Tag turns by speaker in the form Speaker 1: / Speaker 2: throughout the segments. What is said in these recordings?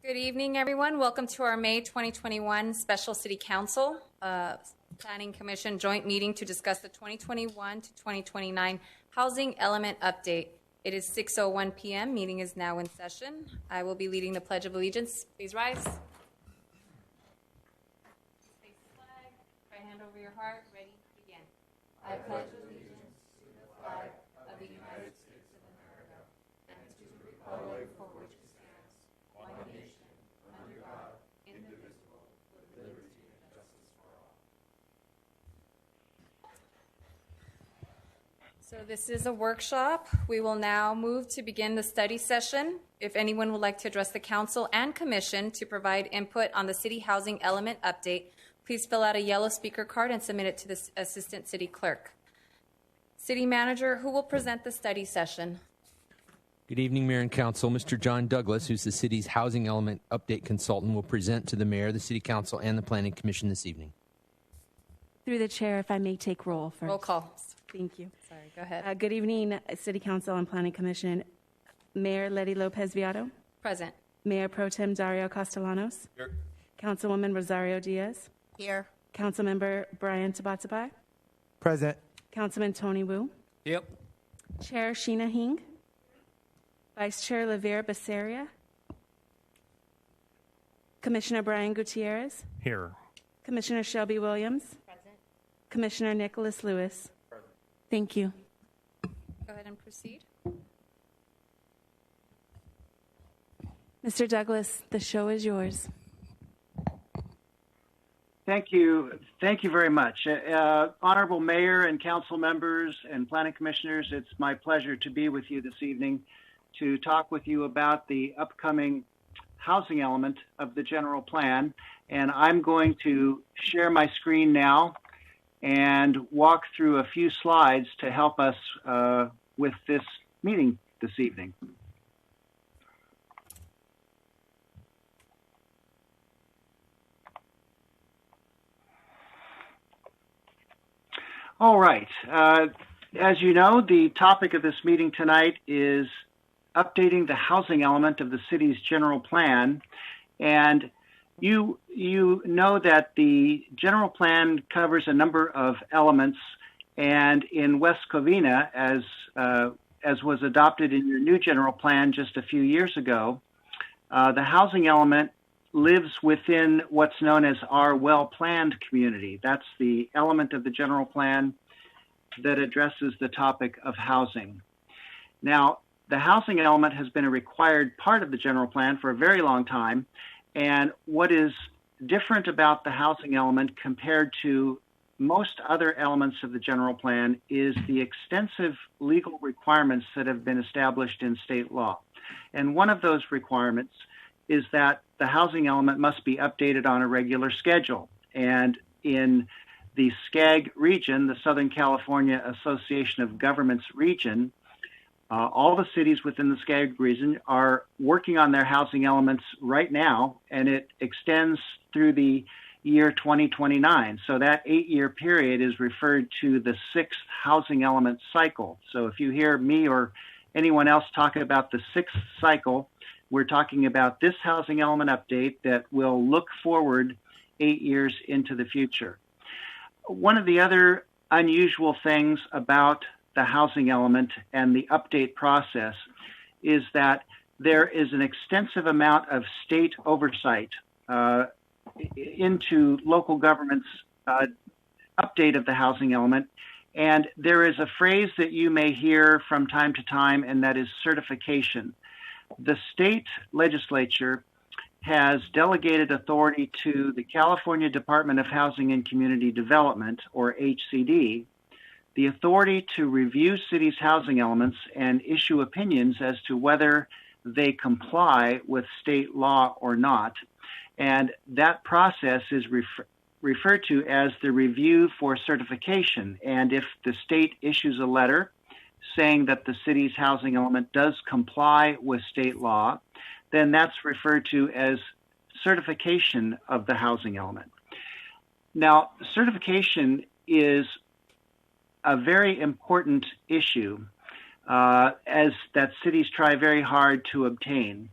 Speaker 1: Good evening, everyone. Welcome to our May 2021 Special City Council Planning Commission joint meeting to discuss the 2021 to 2029 Housing Element Update. It is 6:01 p.m. Meeting is now in session. I will be leading the Pledge of Allegiance. Please rise. Face the flag. Right hand over your heart. Ready? Begin. I pledge allegiance to the flag of the United States of America and to the republic for which it stands, one nation, under God, indivisible, with liberty and justice for all. So this is a workshop. We will now move to begin the study session. If anyone would like to address the council and commission to provide input on the city housing element update, please fill out a yellow speaker card and submit it to the assistant city clerk. City manager, who will present the study session?
Speaker 2: Good evening, Mayor and Council. Mr. John Douglas, who's the city's housing element update consultant, will present to the mayor, the city council, and the planning commission this evening.
Speaker 3: Through the chair, if I may take roll first.
Speaker 1: Roll call.
Speaker 3: Thank you.
Speaker 1: Sorry, go ahead.
Speaker 3: Good evening, City Council and Planning Commission. Mayor Letty Lopez Viado.
Speaker 1: Present.
Speaker 3: Mayor Pro Tem Dario Castellanos.
Speaker 2: Here.
Speaker 3: Councilwoman Rosario Diaz.
Speaker 4: Here.
Speaker 3: Councilmember Brian Tabatabai.
Speaker 5: Present.
Speaker 3: Councilman Tony Wu.
Speaker 2: Yep.
Speaker 3: Chair Sheena Hing. Vice Chair Lavera Becerra. Commissioner Brian Gutierrez.
Speaker 5: Here.
Speaker 3: Commissioner Shelby Williams.
Speaker 4: Present.
Speaker 3: Commissioner Nicholas Lewis.
Speaker 5: Present.
Speaker 3: Thank you.
Speaker 1: Go ahead and proceed.
Speaker 3: Mr. Douglas, the show is yours.
Speaker 6: Thank you. Thank you very much. Honorable Mayor and council members and planning commissioners, it's my pleasure to be with you this evening to talk with you about the upcoming housing element of the general plan. And I'm going to share my screen now and walk through a few slides to help us with this meeting this evening. All right. As you know, the topic of this meeting tonight is updating the housing element of the city's general plan. And you know that the general plan covers a number of elements. And in West Covina, as was adopted in your new general plan just a few years ago, the housing element lives within what's known as our well-planned community. That's the element of the general plan that addresses the topic of housing. Now, the housing element has been a required part of the general plan for a very long time, and what is different about the housing element compared to most other elements of the general plan is the extensive legal requirements that have been established in state law. And one of those requirements is that the housing element must be updated on a regular schedule. And in the SCAG region, the Southern California Association of Governments region, all the cities within the SCAG region are working on their housing elements right now, and it extends through the year 2029. So that 8-year period is referred to the 6th housing element cycle. So if you hear me or anyone else talk about the 6th cycle, we're talking about this housing element update that will look forward 8 years into the future. One of the other unusual things about the housing element and the update process is that there is an extensive amount of state oversight into local government's update of the housing element. And there is a phrase that you may hear from time to time, and that is certification. The state legislature has delegated authority to the California Department of Housing and Community Development, or HCD, the authority to review cities' housing elements and issue opinions as to whether they comply with state law or not. And that process is referred to as the review for certification. And if the state issues a letter saying that the city's housing element does comply with state law, then that's referred to as certification of the housing element. Now, certification is a very important issue as that cities try very hard to obtain.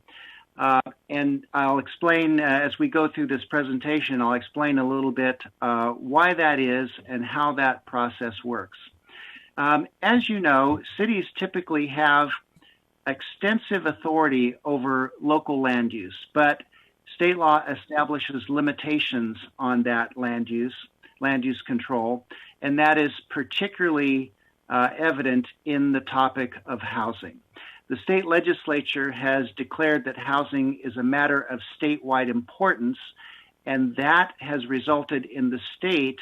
Speaker 6: And I'll explain, as we go through this presentation, I'll explain a little bit why that is and how that process works. As you know, cities typically have extensive authority over local land use, but state law establishes limitations on that land use control, and that is particularly evident in the topic of housing. The state legislature has declared that housing is a matter of statewide importance, and that has resulted in the state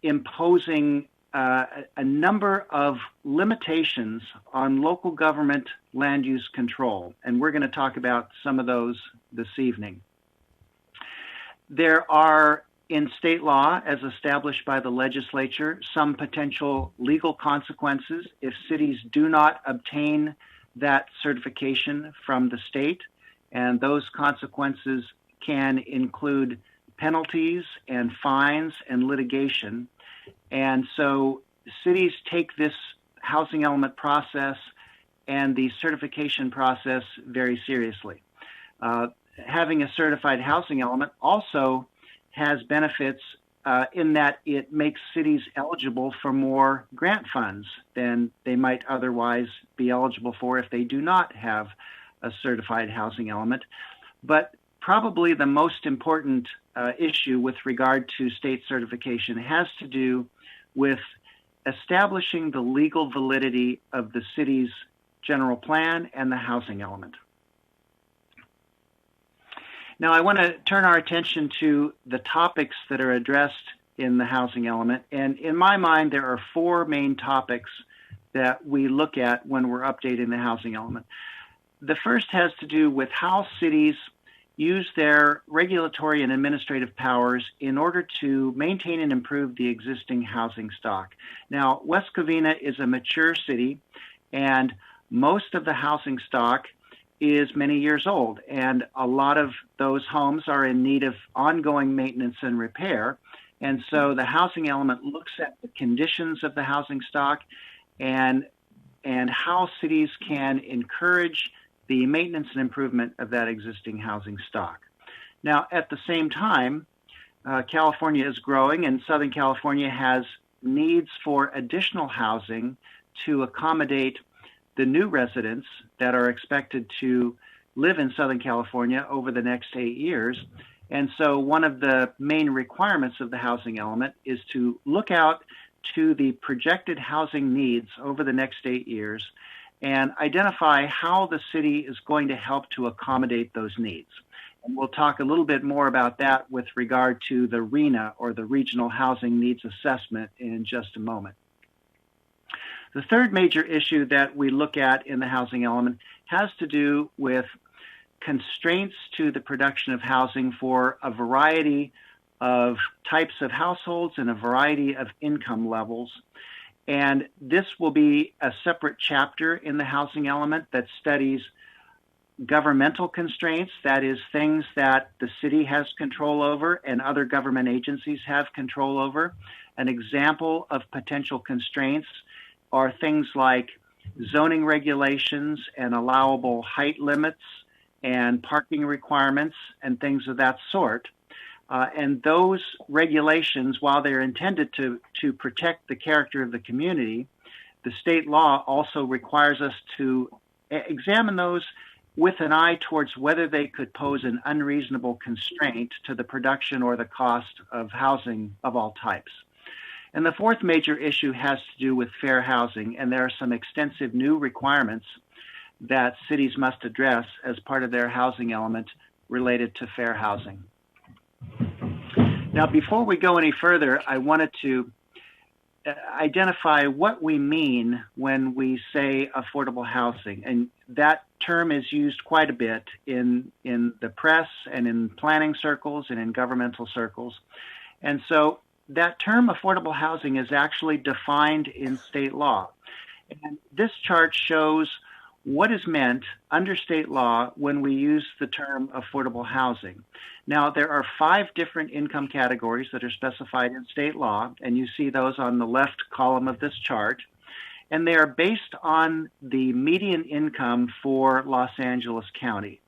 Speaker 6: imposing a number of limitations on local government land use control, and we're going to talk about some of those this evening. There are, in state law, as established by the legislature, some potential legal consequences if cities do not obtain that certification from the state, and those consequences can include penalties and fines and litigation. And so cities take this housing element process and the certification process very seriously. Having a certified housing element also has benefits in that it makes cities eligible for more grant funds than they might otherwise be eligible for if they do not have a certified housing element. But probably the most important issue with regard to state certification has to do with establishing the legal validity of the city's general plan and the housing element. Now, I want to turn our attention to the topics that are addressed in the housing element. And in my mind, there are four main topics that we look at when we're updating the housing element. The first has to do with how cities use their regulatory and administrative powers in order to maintain and improve the existing housing stock. Now, West Covina is a mature city, and most of the housing stock is many years old, and a lot of those homes are in need of ongoing maintenance and repair. And so the housing element looks at the conditions of the housing stock and how cities can encourage the maintenance and improvement of that existing housing stock. Now, at the same time, California is growing, and Southern California has needs for additional housing to accommodate the new residents that are expected to live in Southern California over the next 8 years. And so one of the main requirements of the housing element is to look out to the projected housing needs over the next 8 years and identify how the city is going to help to accommodate those needs. And we'll talk a little bit more about that with regard to the RHNA, or the Regional Housing Needs Assessment, in just a moment. The third major issue that we look at in the housing element has to do with constraints to the production of housing for a variety of types of households and a variety of income levels. And this will be a separate chapter in the housing element that studies governmental constraints, that is, things that the city has control over and other government agencies have control over. An example of potential constraints are things like zoning regulations and allowable height limits and parking requirements and things of that sort. And those regulations, while they're intended to protect the character of the community, the state law also requires us to examine those with an eye towards whether they could pose an unreasonable constraint to the production or the cost of housing of all types. And the fourth major issue has to do with fair housing, and there are some extensive new requirements that cities must address as part of their housing element related to fair housing. Now, before we go any further, I wanted to identify what we mean when we say affordable housing. And that term is used quite a bit in the press and in planning circles and in governmental circles. And so that term affordable housing is actually defined in state law. And this chart shows what is meant under state law when we use the term affordable housing. Now, there are 5 different income categories that are specified in state law, and you see those on the left column of this chart. And they are based on the median income for Los Angeles County.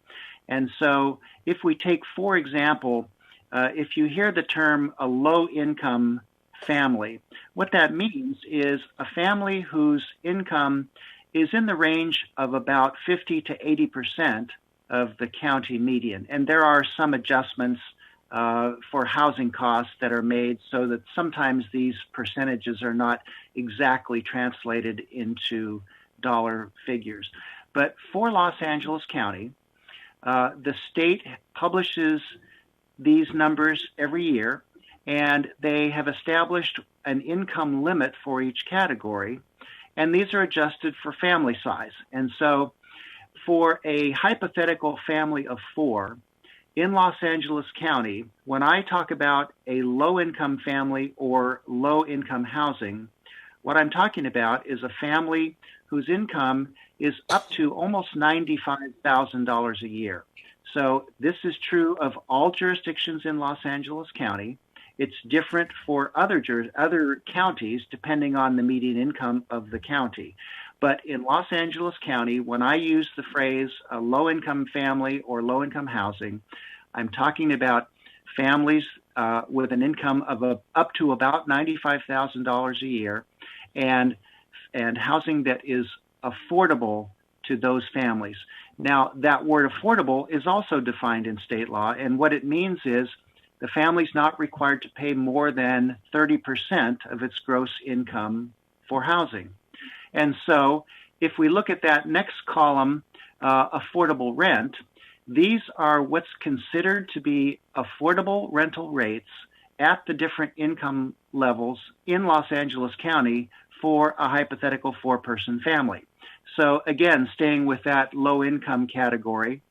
Speaker 6: And so if we take, for example, if you hear the term a low-income family, what that means is a family whose income is in the range of about 50 to 80% of the county median. And there are some adjustments for housing costs that are made so that sometimes these percentages are not exactly translated into dollar figures. But for Los Angeles County, the state publishes these numbers every year, and they have established an income limit for each category, and these are adjusted for family size. And so for a hypothetical family of 4 in Los Angeles County, when I talk about a low-income family or low-income housing, what I'm talking about is a family whose income is up to almost $95,000 a year. So this is true of all jurisdictions in Los Angeles County. It's different for other counties depending on the median income of the county. But in Los Angeles County, when I use the phrase a low-income family or low-income housing, I'm talking about families with an income of up to about $95,000 a year, and housing that is affordable to those families. Now, that word affordable is also defined in state law, and what it means is the family's not required to pay more than 30% of its gross income for housing. And so if we look at that next column, affordable rent, these are what's considered to be affordable rental rates at the different income levels in Los Angeles County for a hypothetical 4-person family. So again, staying with that low income category,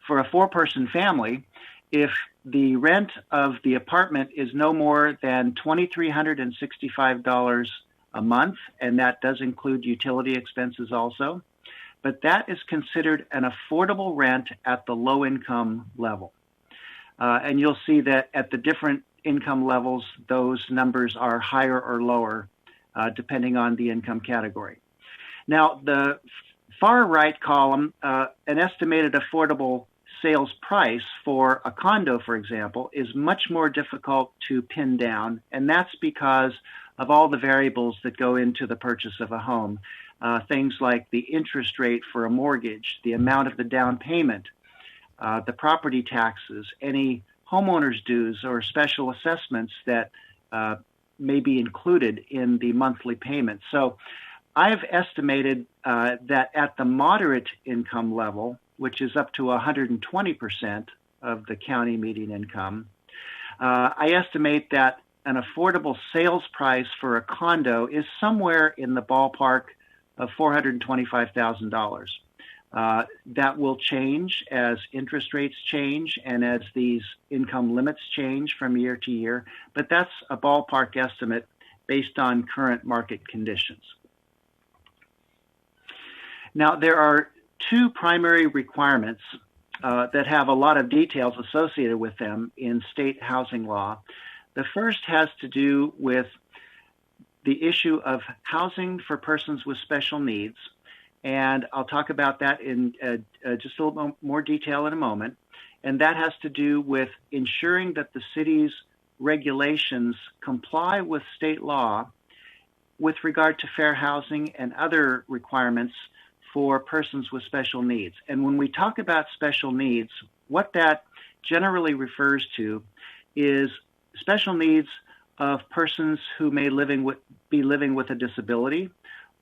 Speaker 6: for a 4-person family, if the rent of the apartment is no more than $2,365 a month, and that does include utility expenses also, but that is considered an affordable rent at the low income level. And you'll see that at the different income levels, those numbers are higher or lower, depending on the income category. Now, the far right column, an estimated affordable sales price for a condo, for example, is much more difficult to pin down, and that's because of all the variables that go into the purchase of a home. Things like the interest rate for a mortgage, the amount of the down payment, the property taxes, any homeowners dues or special assessments that may be included in the monthly payment. So I've estimated that at the moderate income level, which is up to 120% of the county median income, I estimate that an affordable sales price for a condo is somewhere in the ballpark of $425,000. That will change as interest rates change and as these income limits change from year to year, but that's a ballpark estimate based on current market conditions. Now, there are 2 primary requirements that have a lot of details associated with them in state housing law. The first has to do with the issue of housing for persons with special needs, and I'll talk about that in just a little more detail in a moment. And that has to do with ensuring that the city's regulations comply with state law with regard to fair housing and other requirements for persons with special needs. And when we talk about special needs, what that generally refers to is special needs of persons who may be living with a disability,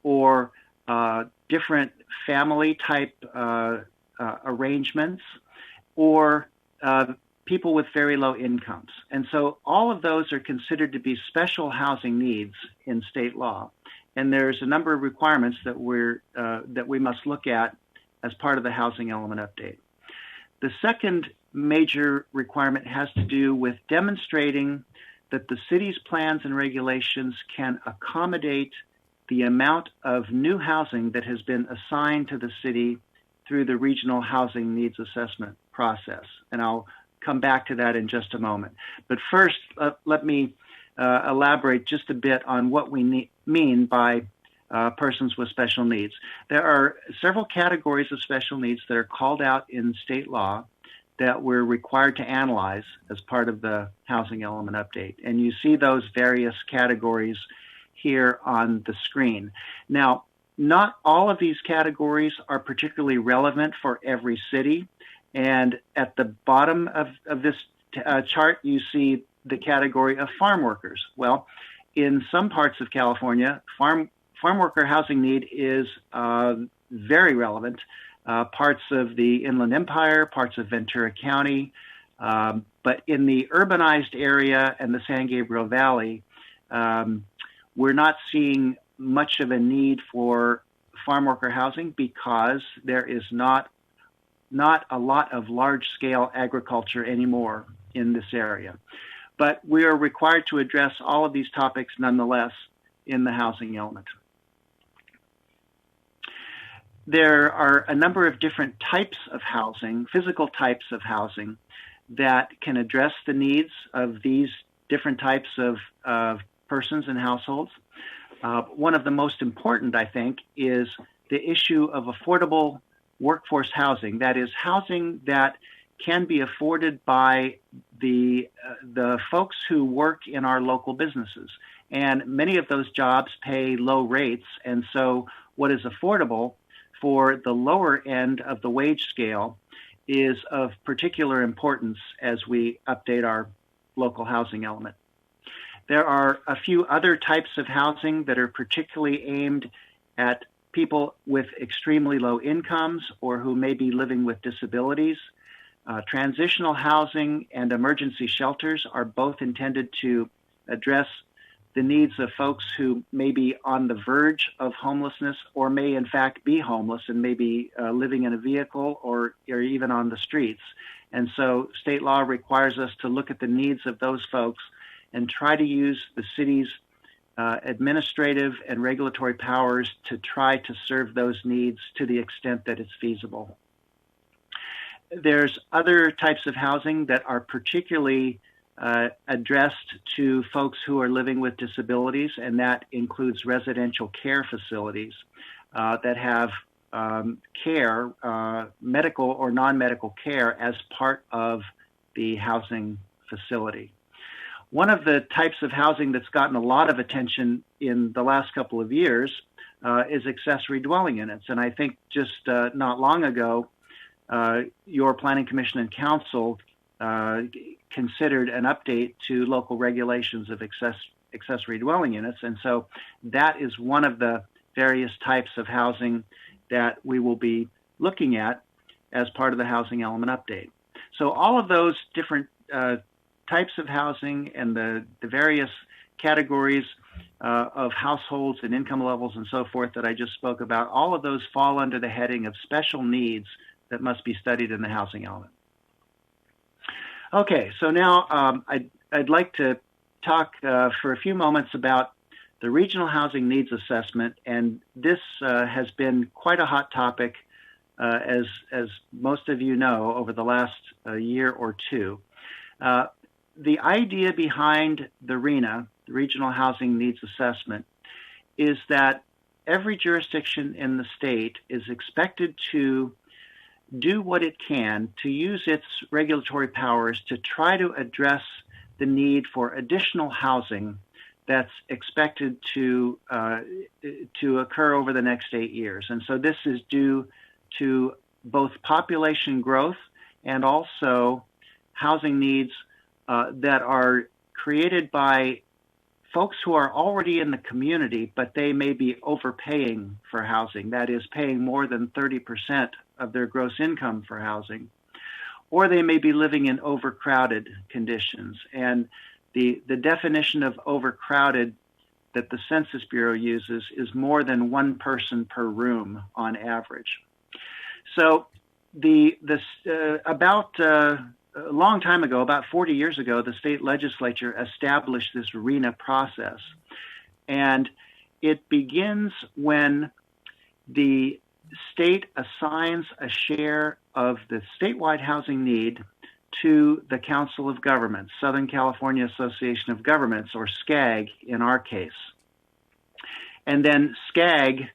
Speaker 6: or different family type arrangements, or people with very low incomes. And so all of those are considered to be special housing needs in state law. And there's a number of requirements that we must look at as part of the housing element update. The second major requirement has to do with demonstrating that the city's plans and regulations can accommodate the amount of new housing that has been assigned to the city through the regional housing needs assessment process. And I'll come back to that in just a moment. But first, let me elaborate just a bit on what we mean by persons with special needs. There are several categories of special needs that are called out in state law that we're required to analyze as part of the housing element update. And you see those various categories here on the screen. Now, not all of these categories are particularly relevant for every city. And at the bottom of this chart, you see the category of farm workers. Well, in some parts of California, farm worker housing need is very relevant. Parts of the Inland Empire, parts of Ventura County, but in the urbanized area and the San Gabriel Valley, we're not seeing much of a need for farm worker housing because there is not a lot of large-scale agriculture anymore in this area. But we are required to address all of these topics nonetheless in the housing element. There are a number of different types of housing, physical types of housing, that can address the needs of these different types of persons and households. One of the most important, I think, is the issue of affordable workforce housing. That is, housing that can be afforded by the folks who work in our local businesses. And many of those jobs pay low rates, and so what is affordable for the lower end of the wage scale is of particular importance as we update our local housing element. There are a few other types of housing that are particularly aimed at people with extremely low incomes or who may be living with disabilities. Transitional housing and emergency shelters are both intended to address the needs of folks who may be on the verge of homelessness or may in fact be homeless and may be living in a vehicle or even on the streets. And so state law requires us to look at the needs of those folks and try to use the city's administrative and regulatory powers to try to serve those needs to the extent that it's feasible. There's other types of housing that are particularly addressed to folks who are living with disabilities, and that includes residential care facilities that have care, medical or non-medical care as part of the housing facility. One of the types of housing that's gotten a lot of attention in the last couple of years is accessory dwelling units. And I think just not long ago, your Planning Commission and Council considered an update to local regulations of accessory dwelling units. And so that is one of the various types of housing that we will be looking at as part of the housing element update. So all of those different types of housing and the various categories of households and income levels and so forth that I just spoke about, all of those fall under the heading of special needs that must be studied in the housing element. Okay, so now I'd like to talk for a few moments about the Regional Housing Needs Assessment, and this has been quite a hot topic, as most of you know, over the last year or two. The idea behind the RHNA, the Regional Housing Needs Assessment, is that every jurisdiction in the state is expected to do what it can to use its regulatory powers to try to address the need for additional housing that's expected to occur over the next 8 years. And so this is due to both population growth and also housing needs that are created by folks who are already in the community, but they may be overpaying for housing, that is, paying more than 30% of their gross income for housing, or they may be living in overcrowded conditions. And the definition of overcrowded that the Census Bureau uses is more than one person per room on average. So a long time ago, about 40 years ago, the state legislature established this RHNA process. And it begins when the state assigns a share of the statewide housing need to the Council of Governments, Southern California Association of Governments, or SCAG in our case. And then SCAG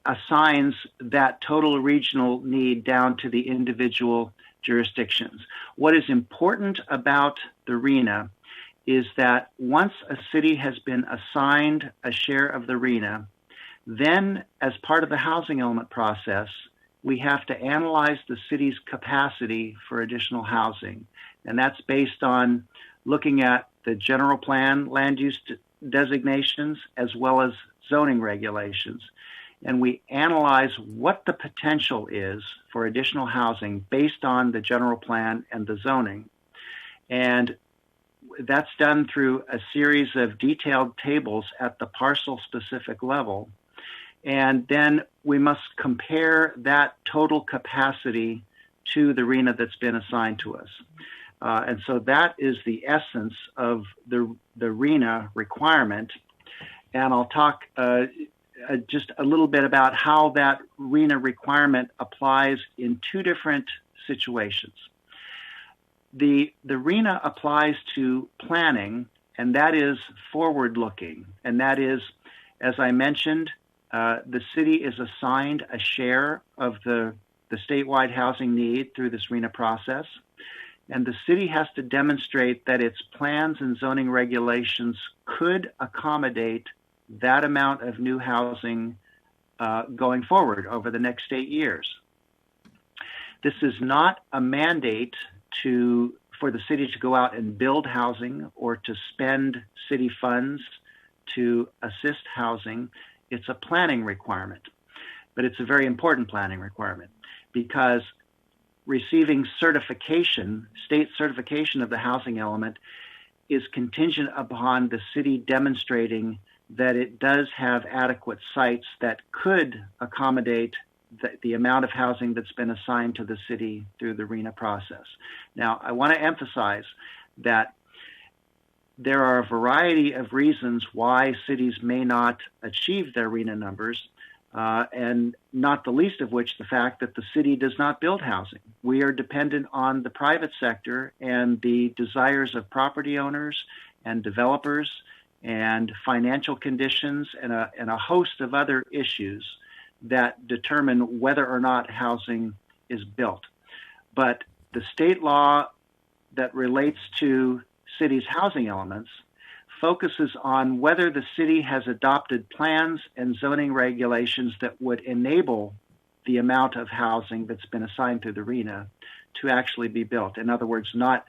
Speaker 6: assigns that total regional need down to the individual jurisdictions. What is important about the RHNA is that once a city has been assigned a share of the RHNA, then as part of the housing element process, we have to analyze the city's capacity for additional housing. And that's based on looking at the general plan land use designations as well as zoning regulations. And we analyze what the potential is for additional housing based on the general plan and the zoning. And that's done through a series of detailed tables at the parcel specific level. And then we must compare that total capacity to the RHNA that's been assigned to us. And so that is the essence of the RHNA requirement. And I'll talk just a little bit about how that RHNA requirement applies in two different situations. The RHNA applies to planning, and that is forward-looking. And that is, as I mentioned, the city is assigned a share of the statewide housing need through this RHNA process. And the city has to demonstrate that its plans and zoning regulations could accommodate that amount of new housing going forward over the next 8 years. This is not a mandate for the city to go out and build housing or to spend city funds to assist housing. It's a planning requirement, but it's a very important planning requirement because receiving certification, state certification of the housing element, is contingent upon the city demonstrating that it does have adequate sites that could accommodate the amount of housing that's been assigned to the city through the RHNA process. Now, I want to emphasize that there are a variety of reasons why cities may not achieve their RHNA numbers, and not the least of which the fact that the city does not build housing. We are dependent on the private sector and the desires of property owners and developers and financial conditions and a host of other issues that determine whether or not housing is built. But the state law that relates to cities' housing elements focuses on whether the city has adopted plans and zoning regulations that would enable the amount of housing that's been assigned through the RHNA to actually be built. In other words, not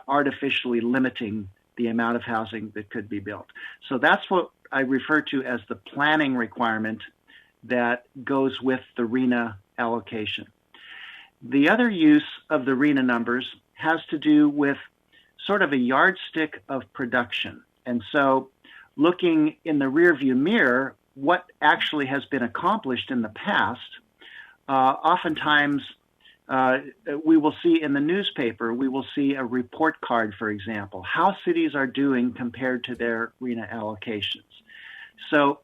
Speaker 6: artificially limiting the amount of housing that could be built. So that's what I refer to as the planning requirement that goes with the RHNA allocation. The other use of the RHNA numbers has to do with sort of a yardstick of production. And so looking in the rearview mirror, what actually has been accomplished in the past, oftentimes we will see in the newspaper, we will see a report card, for example, how cities are doing compared to their RHNA allocations. So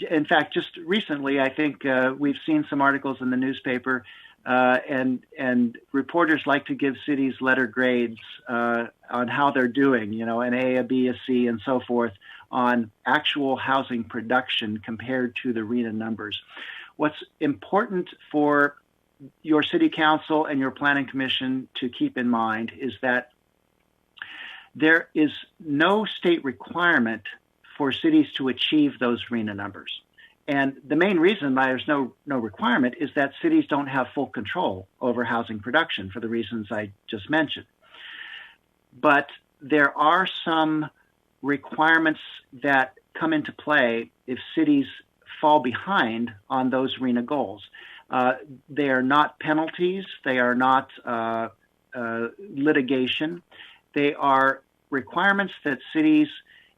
Speaker 6: in fact, just recently, I think we've seen some articles in the newspaper, and reporters like to give cities letter grades on how they're doing, an A, a B, a C, and so forth, on actual housing production compared to the RHNA numbers. What's important for your city council and your planning commission to keep in mind is that there is no state requirement for cities to achieve those RHNA numbers. And the main reason why there's no requirement is that cities don't have full control over housing production for the reasons I just mentioned. But there are some requirements that come into play if cities fall behind on those RHNA goals. They are not penalties. They are not litigation. They are requirements that cities,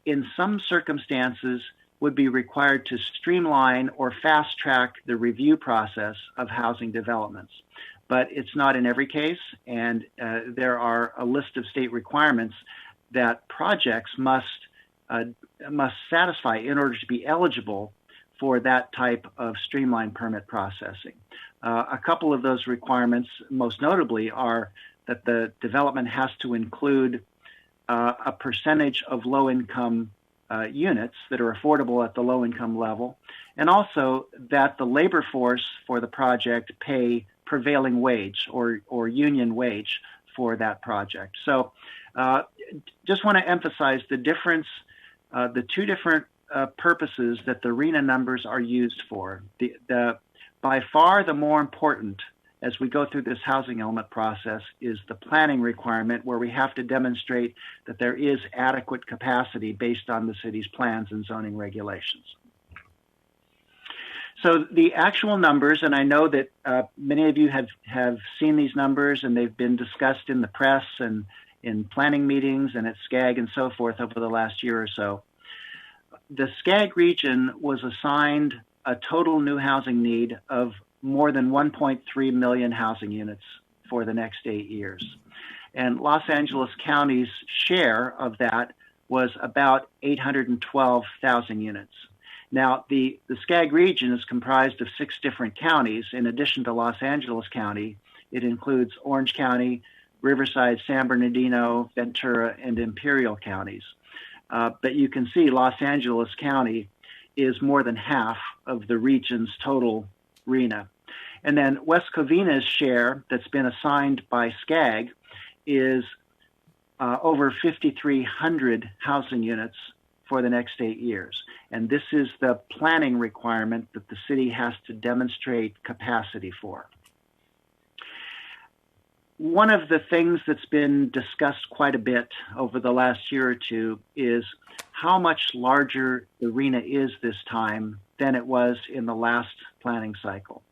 Speaker 6: in some circumstances, would be required to streamline or fast track the review process of housing developments. But it's not in every case, and there are a list of state requirements that projects must satisfy in order to be eligible for that type of streamlined permit processing. A couple of those requirements, most notably, are that the development has to include a percentage of low-income units that are affordable at the low income level, and also that the labor force for the project pay prevailing wage or union wage for that project. So just want to emphasize the difference, the two different purposes that the RENA numbers are used for. By far the more important as we go through this housing element process is the planning requirement, where we have to demonstrate that there is adequate capacity based on the city's plans and zoning regulations. So the actual numbers, and I know that many of you have seen these numbers and they've been discussed in the press and in planning meetings and at SCAG and so forth over the last year or so. The SCAG region was assigned a total new housing need of more than 1.3 million housing units for the next 8 years. And Los Angeles County's share of that was about 812,000 units. Now, the SCAG region is comprised of 6 different counties. In addition to Los Angeles County, it includes Orange County, Riverside, San Bernardino, Ventura, and Imperial counties. But you can see Los Angeles County is more than half of the region's total RENA. And then West Covina's share that's been assigned by SCAG is over 5,300 housing units for the next 8 years. And this is the planning requirement that the city has to demonstrate capacity for. One of the things that's been discussed quite a bit over the last year or two is how much larger the RENA is this time than it was in the last planning cycle.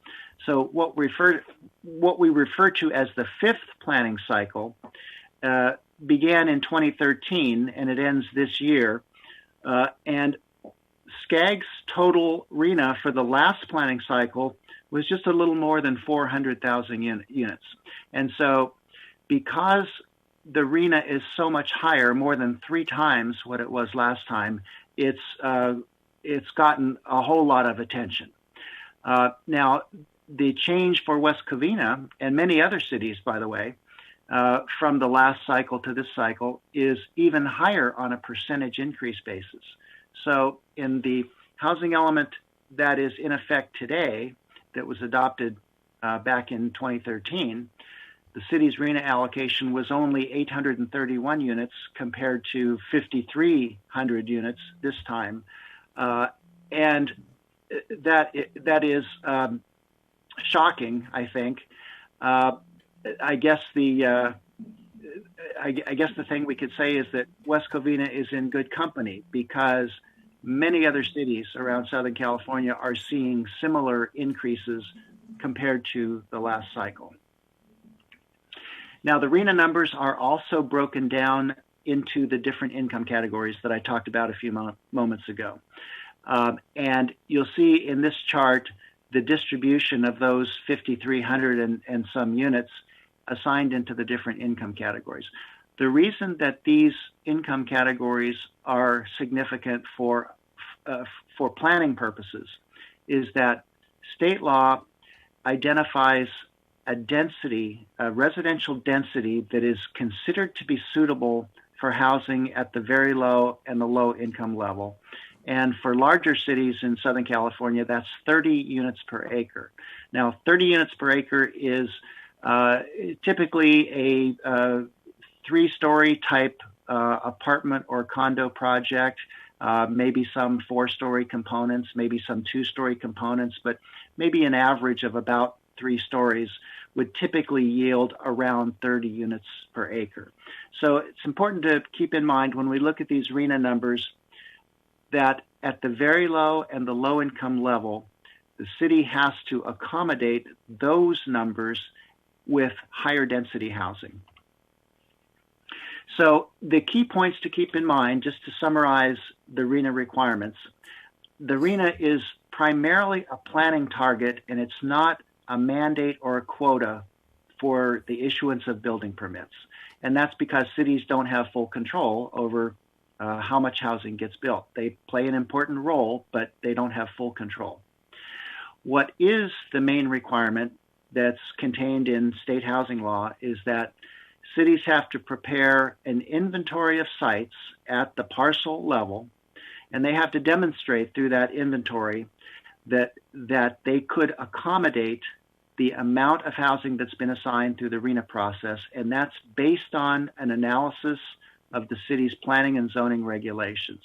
Speaker 6: So what we refer to as the 5th planning cycle began in 2013 and it ends this year. And SCAG's total RENA for the last planning cycle was just a little more than 400,000 units. And so because the RENA is so much higher, more than 3 times what it was last time, it's gotten a whole lot of attention. Now, the change for West Covina and many other cities, by the way, from the last cycle to this cycle is even higher on a percentage increase basis. So in the housing element that is in effect today, that was adopted back in 2013, the city's RENA allocation was only 831 units compared to 5,300 units this time. And that is shocking, I think. I guess the thing we could say is that West Covina is in good company because many other cities around Southern California are seeing similar increases compared to the last cycle. Now, the RENA numbers are also broken down into the different income categories that I talked about a few moments ago. And you'll see in this chart the distribution of those 5,300 and some units assigned into the different income categories. The reason that these income categories are significant for planning purposes is that state law identifies a density, a residential density that is considered to be suitable for housing at the very low and the low income level. And for larger cities in Southern California, that's 30 units per acre. Now, 30 units per acre is typically a 3-story type apartment or condo project, maybe some 4-story components, maybe some 2-story components, but maybe an average of about 3 stories would typically yield around 30 units per acre. So it's important to keep in mind when we look at these RENA numbers that at the very low and the low income level, the city has to accommodate those numbers with higher density housing. So the key points to keep in mind, just to summarize the RENA requirements, the RENA is primarily a planning target and it's not a mandate or a quota for the issuance of building permits. And that's because cities don't have full control over how much housing gets built. They play an important role, but they don't have full control. What is the main requirement that's contained in state housing law is that cities have to prepare an inventory of sites at the parcel level And they have to demonstrate through that inventory that they could accommodate the amount of housing that's been assigned through the RENA process, and that's based on an analysis of the city's planning and zoning regulations.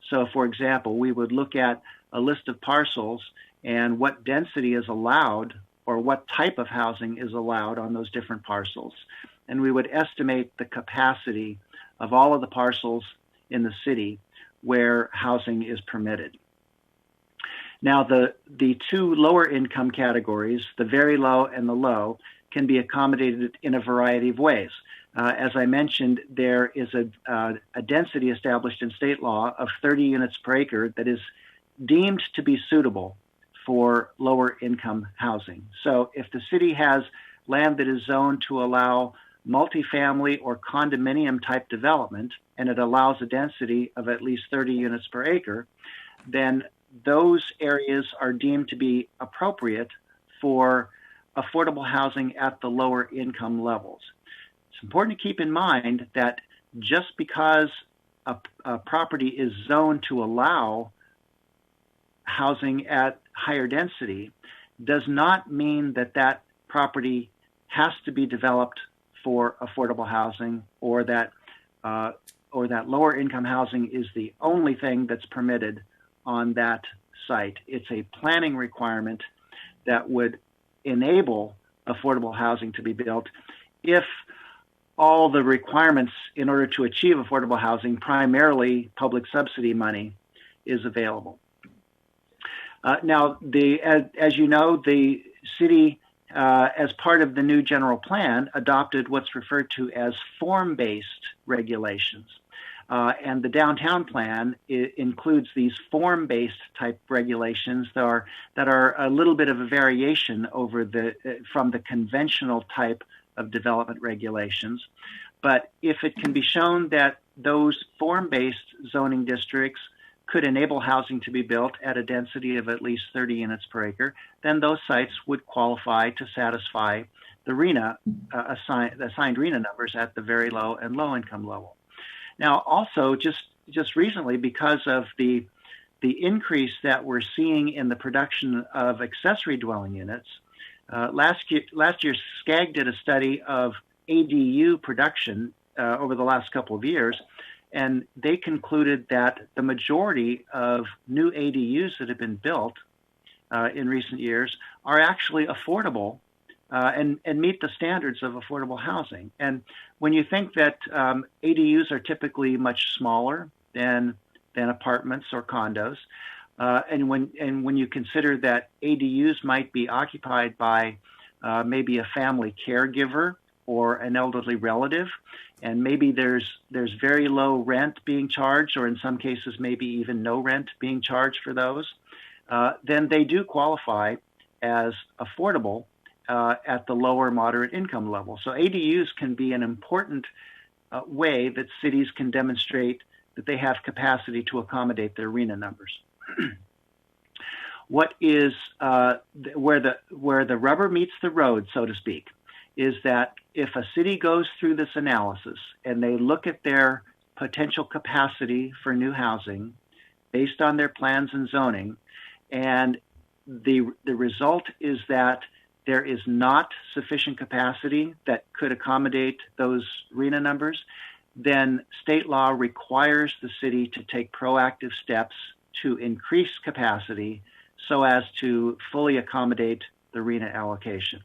Speaker 6: So, for example, we would look at a list of parcels and what density is allowed or what type of housing is allowed on those different parcels. And we would estimate the capacity of all of the parcels in the city where housing is permitted. Now, the two lower income categories, the very low and the low, can be accommodated in a variety of ways. As I mentioned, there is a density established in state law of 30 units per acre that is deemed to be suitable for lower income housing. So if the city has land that is zoned to allow multifamily or condominium type development, and it allows a density of at least 30 units per acre, then those areas are deemed to be appropriate for affordable housing at the lower income levels. It's important to keep in mind that just because a property is zoned to allow housing at higher density does not mean that that property has to be developed for affordable housing, or that lower income housing is the only thing that's permitted on that site. It's a planning requirement that would enable affordable housing to be built if all the requirements in order to achieve affordable housing, primarily public subsidy money, is available. Now, as you know, the city, as part of the new general plan, adopted what's referred to as form-based regulations. And the downtown plan includes these form-based type regulations that are a little bit of a variation over from the conventional type of development regulations. But if it can be shown that those form-based zoning districts could enable housing to be built at a density of at least 30 units per acre, then those sites would qualify to satisfy the RENA, assigned RENA numbers at the very low and low income level. Now, also, just recently, because of the increase that we're seeing in the production of accessory dwelling units, last year SCAG did a study of ADU production over the last couple of years, and they concluded that the majority of new ADUs that have been built in recent years are actually affordable and meet the standards of affordable housing. And when you think that ADUs are typically much smaller than apartments or condos, and when you consider that ADUs might be occupied by maybe a family caregiver or an elderly relative, and maybe there's very low rent being charged, or in some cases maybe even no rent being charged for those, then they do qualify as affordable at the lower moderate income level. So ADUs can be an important way that cities can demonstrate that they have capacity to accommodate their RENA numbers. What is where the rubber meets the road, so to speak, is that if a city goes through this analysis and they look at their potential capacity for new housing based on their plans and zoning, and the result is that there is not sufficient capacity that could accommodate those RENA numbers, then state law requires the city to take proactive steps to increase capacity so as to fully accommodate the RENA allocation.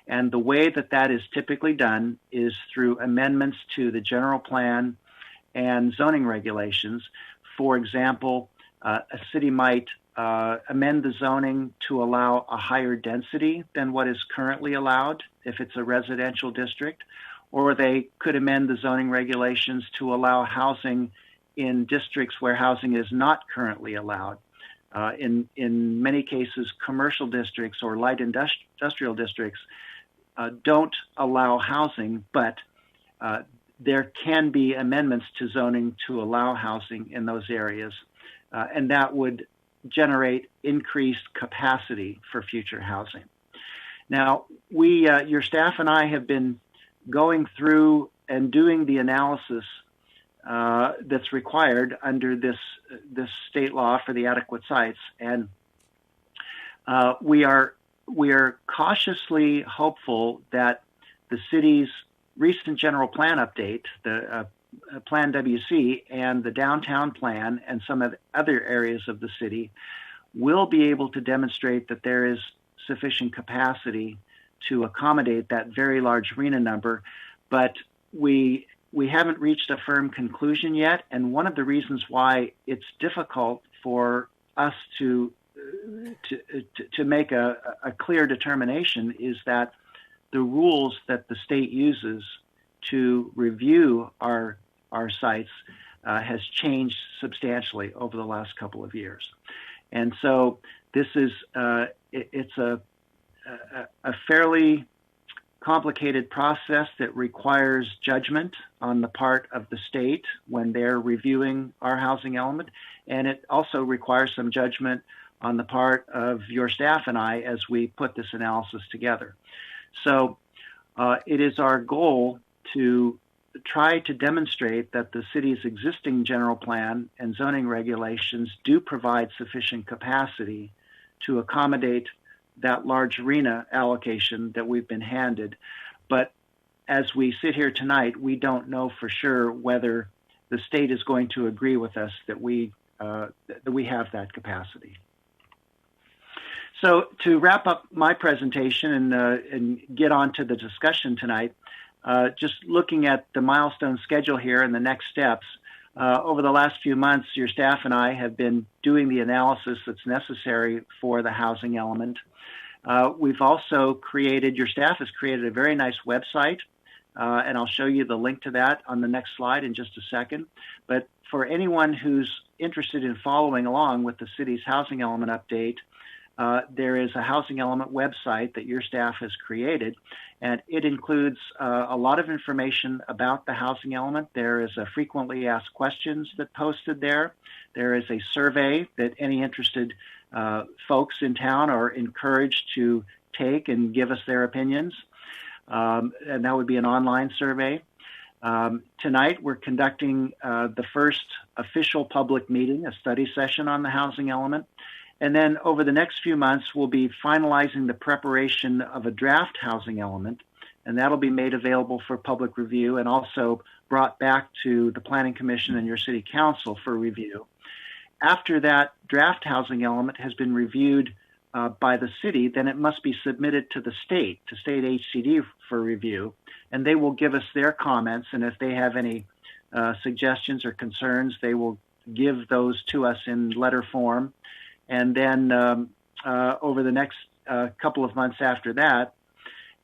Speaker 6: And the way that is typically done is through amendments to the general plan and zoning regulations. For example, a city might amend the zoning to allow a higher density than what is currently allowed if it's a residential district, or they could amend the zoning regulations to allow housing in districts where housing is not currently allowed. In many cases, commercial districts or light industrial districts don't allow housing, but there can be amendments to zoning to allow housing in those areas, and that would generate increased capacity for future housing. Now, your staff and I have been going through and doing the analysis that's required under this state law for the adequate sites, and we are cautiously hopeful that the city's recent general plan update, the Plan WC, and the downtown plan, and some of the other areas of the city, will be able to demonstrate that there is sufficient capacity to accommodate that very large arena number, but we haven't reached a firm conclusion yet. And one of the reasons why it's difficult for us to make a clear determination is that the rules that the state uses to review our sites has changed substantially over the last couple of years. And so this is it's a fairly complicated process that requires judgment on the part of the state when they're reviewing our housing element, and it also requires some judgment on the part of your staff and I as we put this analysis together. So it is our goal to try to demonstrate that the city's existing general plan and zoning regulations do provide sufficient capacity to accommodate that large arena allocation that we've been handed. But as we sit here tonight, we don't know for sure whether the state is going to agree with us that we have that capacity. So to wrap up my presentation and get on to the discussion tonight, just looking at the milestone schedule here and the next steps, over the last few months, your staff and I have been doing the analysis that's necessary for the housing element. We've also your staff has created a very nice website, and I'll show you the link to that on the next slide in just a second. But for anyone who's interested in following along with the city's housing element update, there is a housing element website that your staff has created, and it includes a lot of information about the housing element. There is a frequently asked questions that posted there. There is a survey that any interested folks in town are encouraged to take and give us their opinions, and that would be an online survey. Tonight, we're conducting the first official public meeting, a study session on the housing element. And then over the next few months, we'll be finalizing the preparation of a draft housing element, and that'll be made available for public review and also brought back to the Planning Commission and your City Council for review. After that draft housing element has been reviewed by the city, then it must be submitted to the state HCD for review, and they will give us their comments, and if they have any suggestions or concerns, they will give those to us in letter form. And then over the next couple of months after that,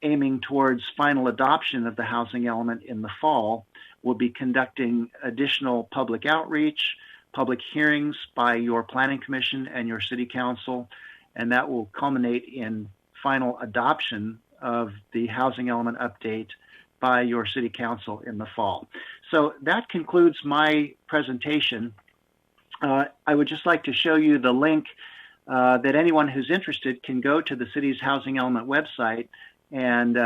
Speaker 6: aiming towards final adoption of the housing element in the fall, we'll be conducting additional public outreach, public hearings by your Planning Commission and your City Council, and that will culminate in final adoption of the housing element update by your City Council in the fall. So that concludes my presentation. I would just like to show you the link that anyone who's interested can go to the city's housing element website and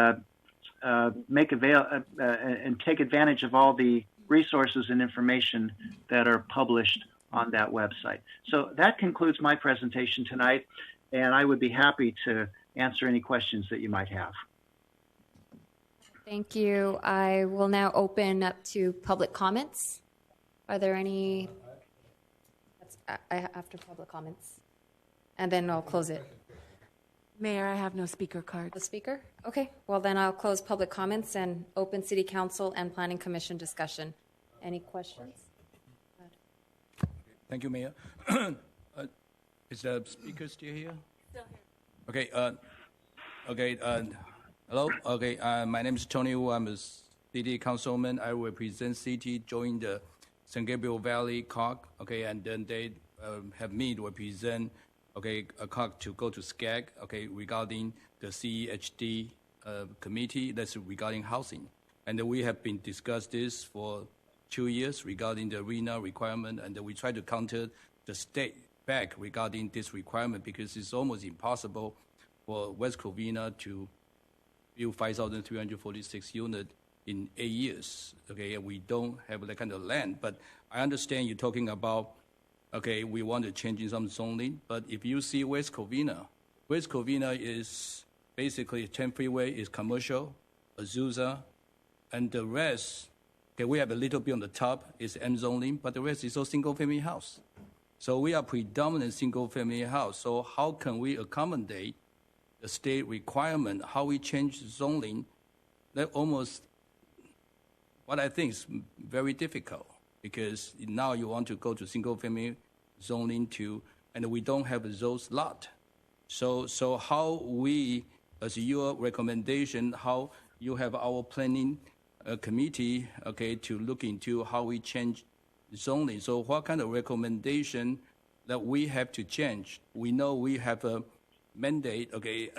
Speaker 6: and take advantage of all the resources and information that are published on that website. So that concludes my presentation tonight, and I would be happy to answer any questions that you might have.
Speaker 1: Thank you. I will now open up to public comments. Are there any? After public comments, and then I'll close it.
Speaker 3: Mayor, I have no speaker cards.
Speaker 1: The speaker? Okay. Well, then I'll close public comments and open City Council and Planning Commission discussion. Any questions?
Speaker 4: Thank you, Mayor. Is the speaker still here?
Speaker 3: Still here.
Speaker 4: Okay. Hello. Okay. My name is Tony Wu. I'm a city councilman. I represent city join the San Gabriel Valley COG, okay, and then they have me to represent, okay, a COG to go to SCAG, okay, regarding the CEHD committee that's regarding housing. And we have been discussed this for 2 years regarding the RENA requirement, and we try to counter the state back regarding this requirement because it's almost impossible for West Covina to build 5,346 units in 8 years. Okay, and we don't have that kind of land. But I understand you're talking about, okay, we want to change some zoning. But if you see West Covina is basically 10 freeway is commercial, Azusa, and the rest, okay, we have a little bit on the top is M zoning, but the rest is all single-family house. So we are predominant single-family house. So how can we accommodate the state requirement? How we change zoning? That almost, what I think is very difficult, because now you want to go to single-family zoning and we don't have those lot. So how we, as your recommendation, how you have our planning committee, okay, to look into how we change zoning. So what kind of recommendation that we have to change? We know we have a mandate, okay,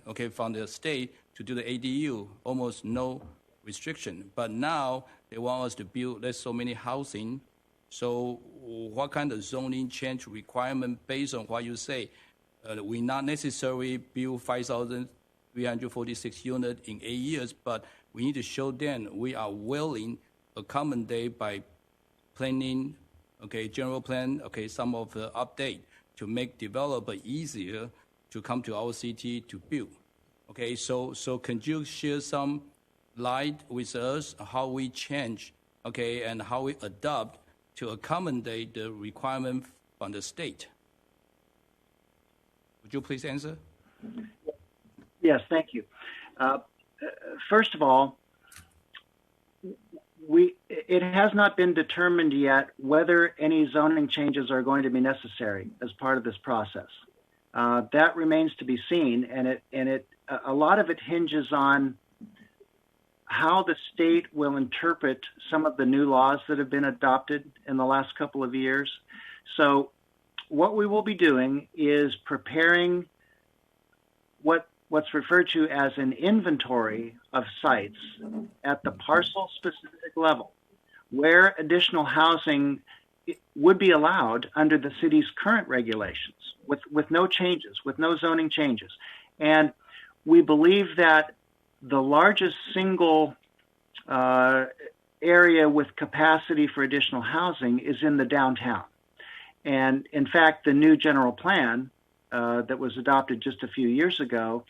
Speaker 4: okay, from the state to do the ADU, almost no restriction. But now they want us to build there's so many housing. So what kind of zoning change requirement based on what you say? We not necessarily build 5,346 units in 8 years, but we need to show them we are willing to accommodate by planning, okay, general plan, okay, some of the update to make developer easier to come to our city to build. Okay, so can you share some light with us how we change, okay, and how we adopt to accommodate the requirement from the state? Would you please answer?
Speaker 6: Yes, thank you. First of all, it has not been determined yet whether any zoning changes are going to be necessary as part of this process. That remains to be seen, and a lot of it hinges on how the state will interpret some of the new laws that have been adopted in the last couple of years. So what we will be doing is preparing what's referred to as an inventory of sites at the parcel-specific level where additional housing would be allowed under the city's current regulations with no changes, with no zoning changes. And we believe that the largest single area with capacity for additional housing is in the downtown. And in fact, the new general plan that was adopted just a few years ago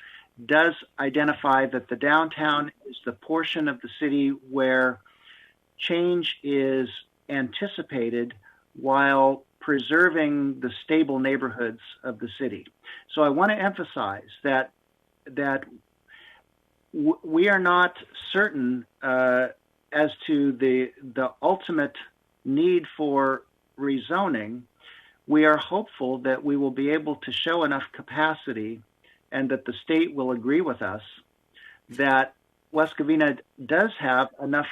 Speaker 6: does identify that the downtown is the portion of the city where change is anticipated while preserving the stable neighborhoods of the city. So I want to emphasize that we are not certain as to the ultimate need for rezoning. We are hopeful that we will be able to show enough capacity and that the state will agree with us that West Covina does have enough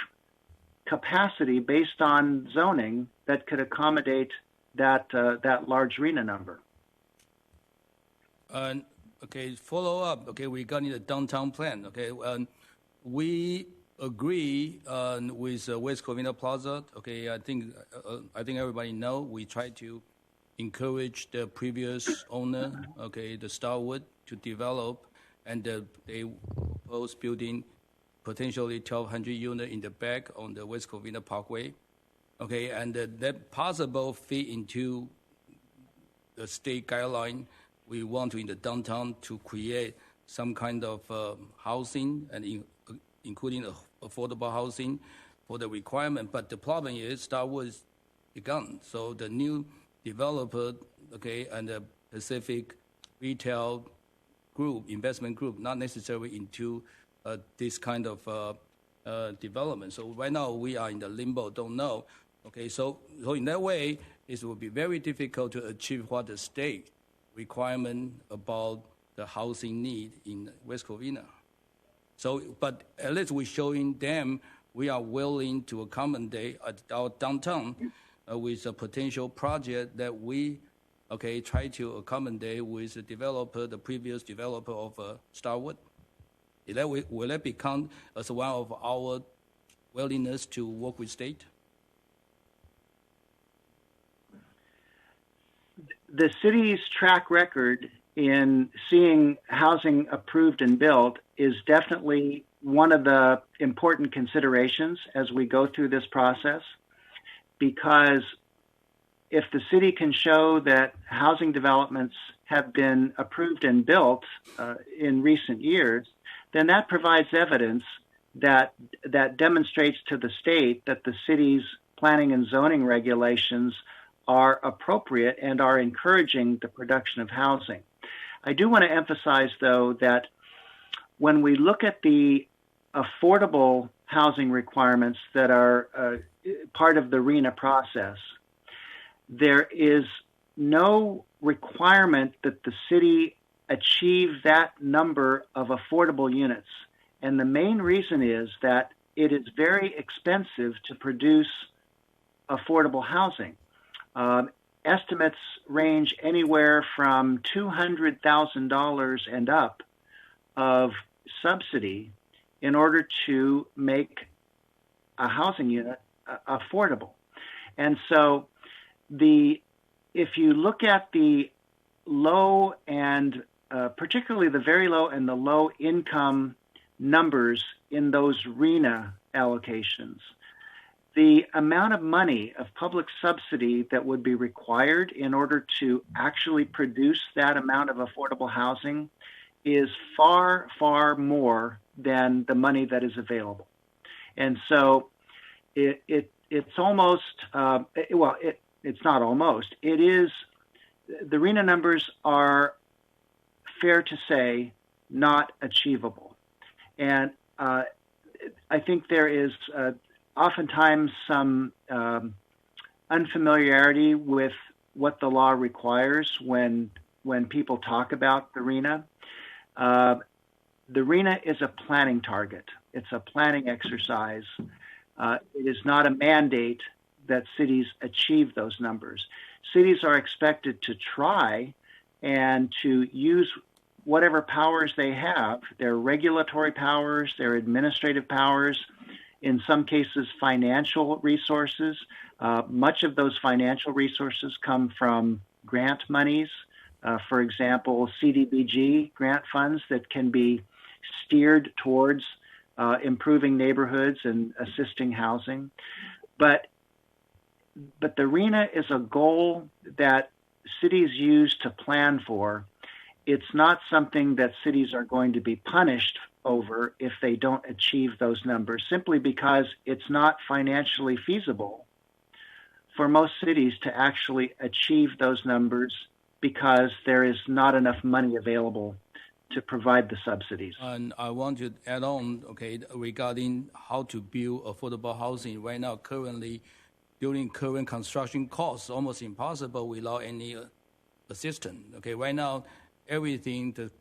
Speaker 6: capacity based on zoning that could accommodate that large RHNA number.
Speaker 4: Okay, follow up. Okay, regarding the downtown plan. Okay, we agree with West Covina Plaza. Okay, I think everybody know we try to encourage the previous owner, okay, the Starwood, to develop, and they propose building potentially 1,200 units in the back on the West Covina Parkway. Okay, and that possible fit into the state guideline. We want to in the downtown to create some kind of housing and including affordable housing for the requirement. But the problem is Starwood is begun. So the new developer, okay, and the Pacific retail group, investment group, not necessarily into this kind of development. So right now we are in the limbo, don't know. Okay, so in that way, it will be very difficult to achieve what the state requirement about the housing need in West Covina. So, but at least we're showing them we are willing to accommodate at our downtown with a potential project that we, okay, try to accommodate with the developer, the previous developer of Starwood. Will that become as one of our willingness to work with state?
Speaker 6: The city's track record in seeing housing approved and built is definitely one of the important considerations as we go through this process, because if the city can show that housing developments have been approved and built in recent years, then that provides evidence that demonstrates to the state that the city's planning and zoning regulations are appropriate and are encouraging the production of housing. I do want to emphasize, though, that when we look at the affordable housing requirements that are part of the RENA process, there is no requirement that the city achieve that number of affordable units. And the main reason is that it is very expensive to produce affordable housing. Estimates range anywhere from $200,000 and up of subsidy in order to make a housing unit affordable. And so if you look at the low and particularly the very low and the low income numbers in those RENA allocations, the amount of money of public subsidy that would be required in order to actually produce that amount of affordable housing is far, far more than the money that is available. And so it's almost, it's not almost, it is, the RENA numbers are, fair to say, not achievable. And I think there is oftentimes some unfamiliarity with what the law requires when people talk about the RENA. The RENA is a planning target. It's a planning exercise. It is not a mandate that cities achieve those numbers. Cities are expected to try and to use whatever powers they have, their regulatory powers, their administrative powers, in some cases financial resources. Much of those financial resources come from grant monies. For example, CDBG grant funds that can be steered towards improving neighborhoods and assisting housing. But the RENA is a goal that cities use to plan for. It's not something that cities are going to be punished over if they don't achieve those numbers, simply because it's not financially feasible for most cities to actually achieve those numbers because there is not enough money available to provide the subsidies.
Speaker 4: And I want to add on, regarding how to build affordable housing. Right now, currently, during current construction costs, almost impossible without any assistance. Right now, everything, the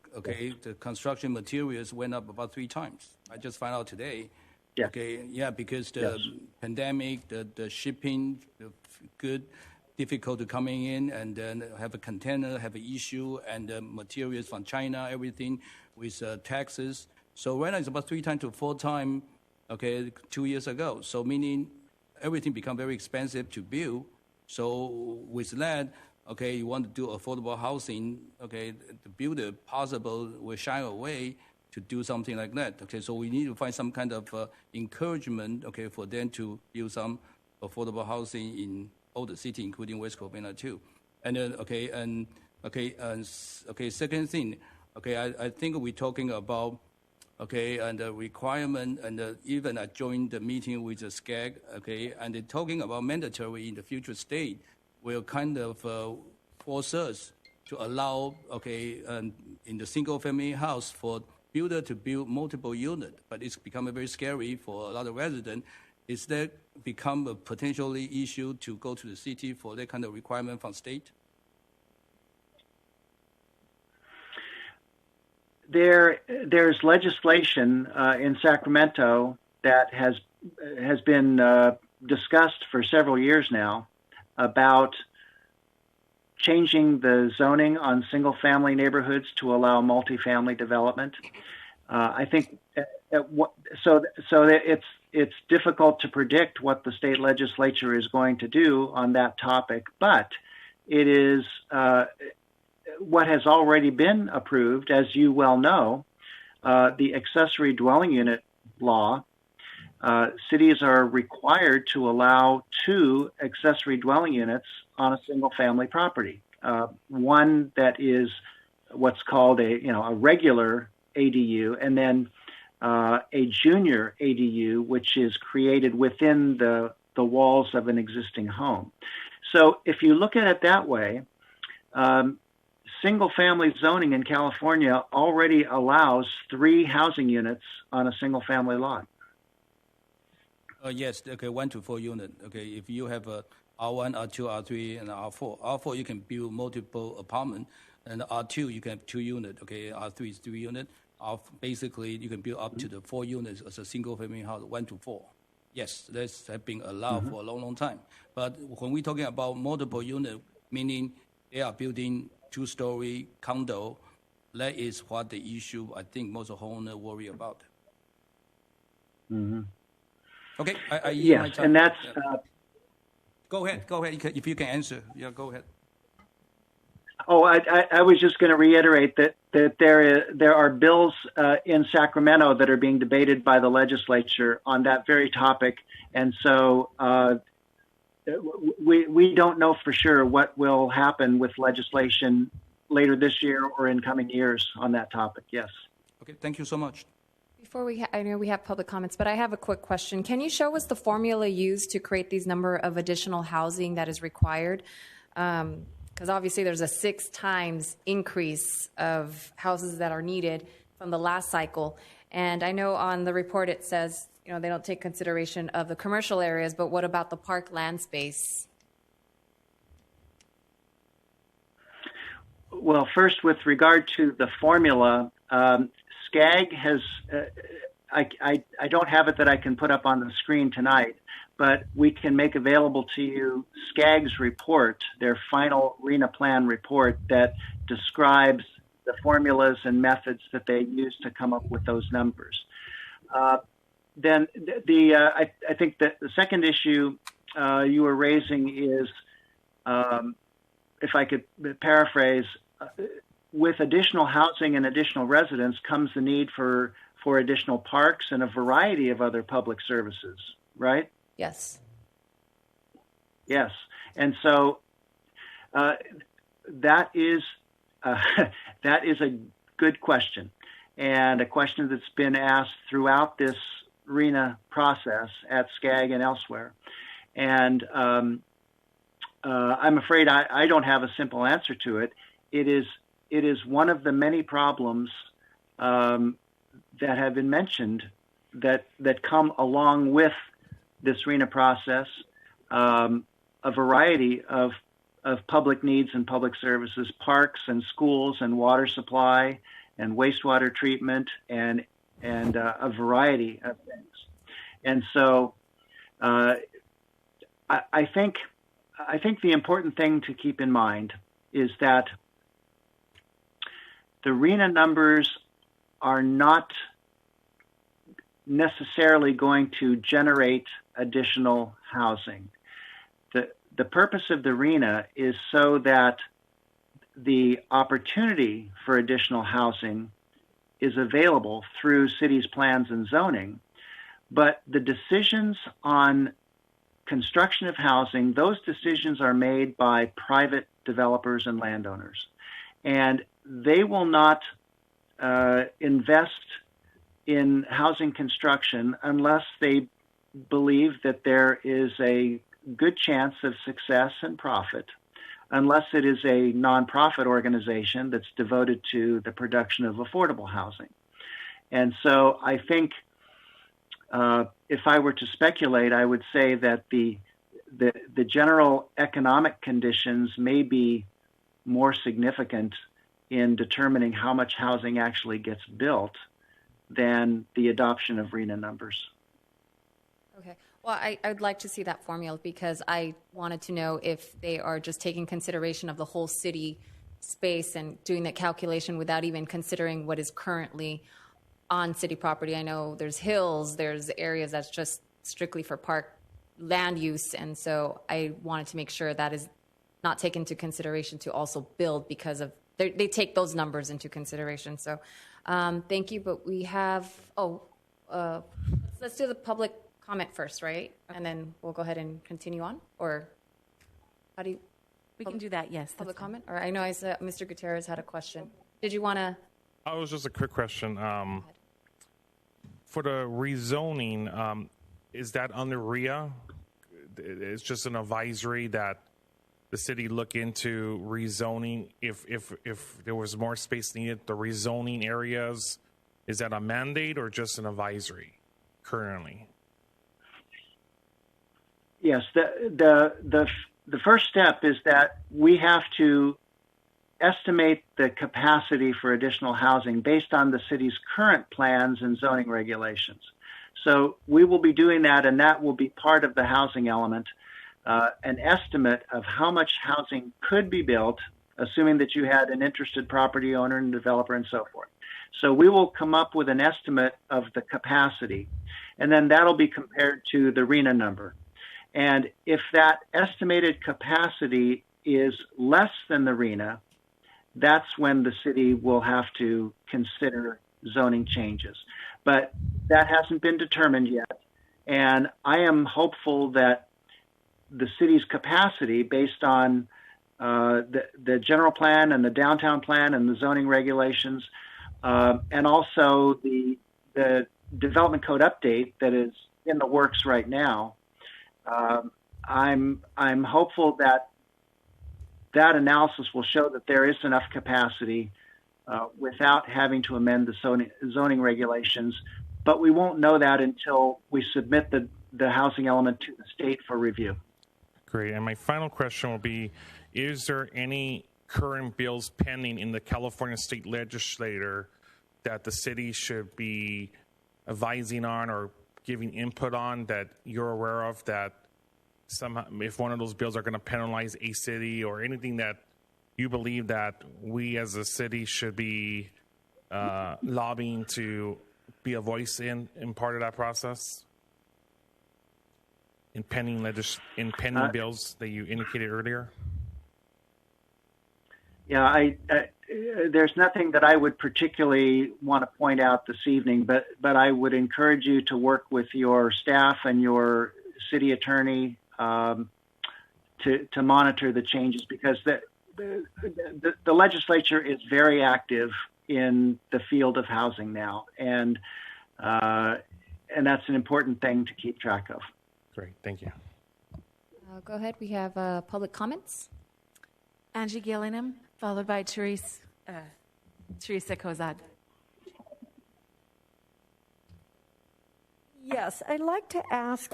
Speaker 4: construction materials went up about 3 times. I just found out today.
Speaker 6: Yeah.
Speaker 4: Because the pandemic, the shipping, the good, difficult to coming in, and then have a container, have an issue, and the materials from China, everything with taxes. So right now it's about 3 times to 4 times, 2 years ago. So meaning everything become very expensive to build. So with that, you want to do affordable housing, the builder possible will shy away to do something like that. So we need to find some kind of encouragement, for them to build some affordable housing in all the city, including West Covina too. And then, second thing, I think we're talking about, and the requirement, and even I joined the meeting with the SCAG, and they're talking about mandatory in the future state will kind of force us to allow, in the single-family house for builder to build multiple units, but it's becoming very scary for a lot of residents. Is that become a potentially issue to go to the city for that kind of requirement from state?
Speaker 6: There's legislation in Sacramento that has been discussed for several years now about changing the zoning on single-family neighborhoods to allow multifamily development. I think so it's difficult to predict what the state legislature is going to do on that topic, but it is what has already been approved, as you well know, the accessory dwelling unit law. Cities are required to allow 2 accessory dwelling units on a single-family property. One that is what's called a regular ADU, and then a junior ADU, which is created within the walls of an existing home. So if you look at it that way, single-family zoning in California already allows 3 housing units on a single-family lot.
Speaker 4: Yes, okay, 1 to 4 unit. Okay, if you have a R1, R2, R3, and R4. R4 you can build multiple apartment, and R2 you can have 2 unit. Okay, R3 is 3 unit. Basically, you can build up to the 4 units as a single-family house, 1 to 4. Yes, that's have been allowed for a long, long time. But when we're talking about multiple unit, meaning they are building 2-story condo, that is what the issue I think most homeowners worry about.
Speaker 6: Mm-hmm.
Speaker 4: Okay, I yield my
Speaker 6: Yes,
Speaker 4: time.
Speaker 6: and that's
Speaker 4: Go ahead. If you can answer, go ahead.
Speaker 6: I was just going to reiterate that there are bills in Sacramento that are being debated by the legislature on that very topic, and so we don't know for sure what will happen with legislation later this year or in coming years on that topic. Yes.
Speaker 4: Okay, thank you so much.
Speaker 1: Before I know we have public comments, but I have a quick question. Can you show us the formula used to create these number of additional housing that is required? Because obviously there's a 6 times increase of houses that are needed from the last cycle. And I know on the report it says, they don't take consideration of the commercial areas, but what about the park land space?
Speaker 6: Well, first, with regard to the formula, SCAG has, I don't have it that I can put up on the screen tonight, but we can make available to you SCAG's report, their final RENA plan report that describes the formulas and methods that they use to come up with those numbers. Then I think that the second issue you were raising is, if I could paraphrase, with additional housing and additional residents comes the need for additional parks and a variety of other public services, right?
Speaker 1: Yes.
Speaker 6: Yes. And so that is a good question, and a question that's been asked throughout this RENA process at SCAG and elsewhere. And I'm afraid I don't have a simple answer to it. It is one of the many problems that have been mentioned that come along with this RENA process, a variety of public needs and public services, parks and schools and water supply and wastewater treatment and a variety of things. And so I think the important thing to keep in mind is that the RENA numbers are not necessarily going to generate additional housing. The purpose of the RENA is so that the opportunity for additional housing is available through cities' plans and zoning, but the decisions on construction of housing, those decisions are made by private developers and landowners. And they will not invest in housing construction unless they believe that there is a good chance of success and profit, unless it is a nonprofit organization that's devoted to the production of affordable housing. And so I think if I were to speculate, I would say that the general economic conditions may be more significant in determining how much housing actually gets built than the adoption of RENA numbers.
Speaker 1: Okay. Well, I'd like to see that formula because I wanted to know if they are just taking consideration of the whole city space and doing that calculation without even considering what is currently on city property. I know there's hills, there's areas that's just strictly for park land use, and so I wanted to make sure that is not taken into consideration to also build because of they take those numbers into consideration. So thank you, but we have, let's do the public comment first, right? Okay. And then we'll go ahead and continue on, or how do you?
Speaker 3: We can do that, yes.
Speaker 1: Public comment? Or I know I said Mr. Gutierrez had a question. Did you want to?
Speaker 5: Oh, it was just a quick question. For the rezoning, is that under RIA? It's just an advisory that the city look into rezoning if there was more space needed, the rezoning areas. Is that a mandate or just an advisory currently?
Speaker 6: Yes, the first step is that we have to estimate the capacity for additional housing based on the city's current plans and zoning regulations. So we will be doing that, and that will be part of the housing element, an estimate of how much housing could be built, assuming that you had an interested property owner and developer and so forth. So we will come up with an estimate of the capacity, and then that'll be compared to the RENA number. And if that estimated capacity is less than the RENA, that's when the city will have to consider zoning changes. But that hasn't been determined yet. And I am hopeful that the city's capacity, based on the general plan and the downtown plan and the zoning regulations, and also the development code update that is in the works right now, I'm hopeful that analysis will show that there is enough capacity without having to amend the zoning regulations. But we won't know that until we submit the housing element to the state for review.
Speaker 5: Great. And my final question will be, is there any current bills pending in the California State Legislature that the city should be advising on or giving input on that you're aware of, that somehow, if one of those bills are going to penalize a city, or anything that you believe that we as a city should be lobbying to be a voice in part of that process? In pending bills that you indicated earlier?
Speaker 6: Yeah, there's nothing that I would particularly want to point out this evening, but I would encourage you to work with your staff and your city attorney to monitor the changes, because the legislature is very active in the field of housing now, and that's an important thing to keep track of.
Speaker 5: Great, thank you.
Speaker 1: Go ahead. We have public comments.
Speaker 3: Angie Gillingham, followed by Teresa Kozad.
Speaker 7: Yes, I'd like to ask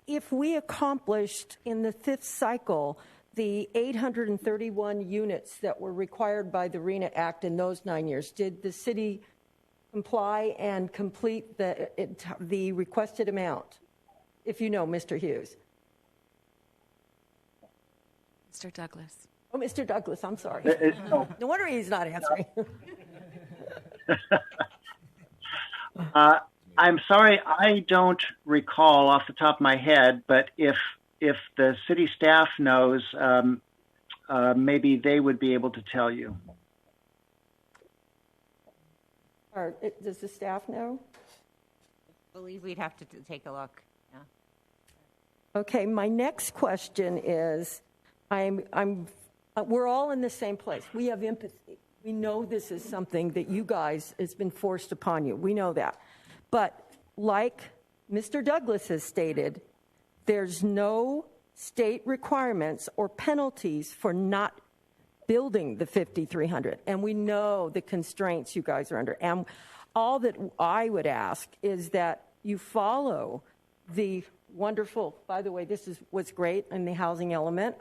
Speaker 7: if we accomplished in the fifth cycle the 831 units that were required by the RENA Act in those 9 years. Did the city comply and complete the requested amount? If you know, Mr. Hughes.
Speaker 3: Mr. Douglas.
Speaker 7: Oh, Mr. Douglas, I'm sorry. No wonder he's not answering.
Speaker 6: I'm sorry, I don't recall off the top of my head, but if the city staff knows, maybe they would be able to tell you.
Speaker 7: Or does the staff know?
Speaker 8: I believe we'd have to take a look. Yeah.
Speaker 7: Okay, my next question is, we're all in the same place. We have empathy. We know this is something that you guys has been forced upon you. We know that. But like Mr. Douglas has stated, there's no state requirements or penalties for not building the 5,300. And we know the constraints you guys are under. And all that I would ask is that you follow the wonderful, by the way, was great in the housing element,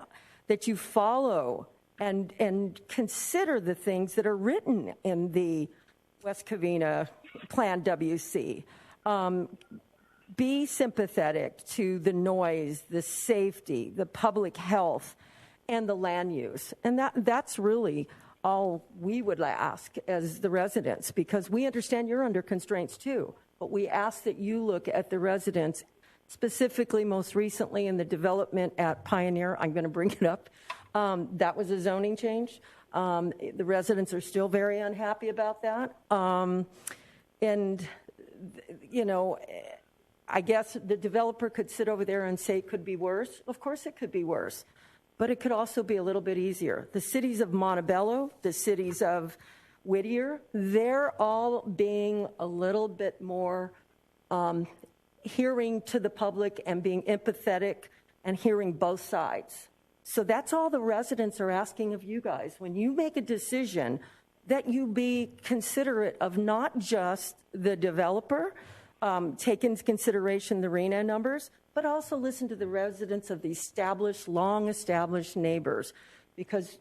Speaker 7: that you follow and consider the things that are written in the West Covina Plan WC. Be sympathetic to the noise, the safety, the public health, and the land use. And that's really all we would ask as the residents, because we understand you're under constraints too. But we ask that you look at the residents, specifically most recently in the development at Pioneer. I'm going to bring it up. That was a zoning change. The residents are still very unhappy about that. And, you know, I guess the developer could sit over there and say it could be worse. Of course it could be worse, but it could also be a little bit easier. The cities of Montebello, the cities of Whittier, they're all being a little bit more hearing to the public and being empathetic and hearing both sides. So that's all the residents are asking of you guys. When you make a decision, that you be considerate of not just the developer, take into consideration the RENA numbers, but also listen to the residents of the established, long-established neighbors, because,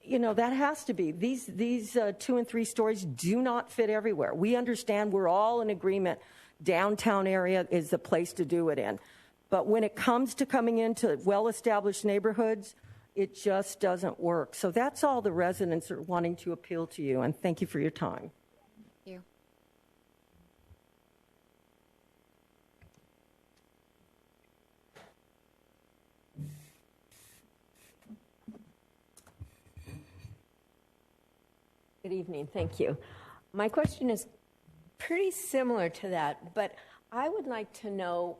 Speaker 7: you know, that has to be. These 2 and 3 stories do not fit everywhere. We understand, we're all in agreement, downtown area is the place to do it in. But when it comes to coming into well-established neighborhoods, it just doesn't work. So that's all the residents are wanting to appeal to you, and thank you for your time.
Speaker 1: Thank you.
Speaker 9: Good evening, thank you. My question is pretty similar to that, but I would like to know,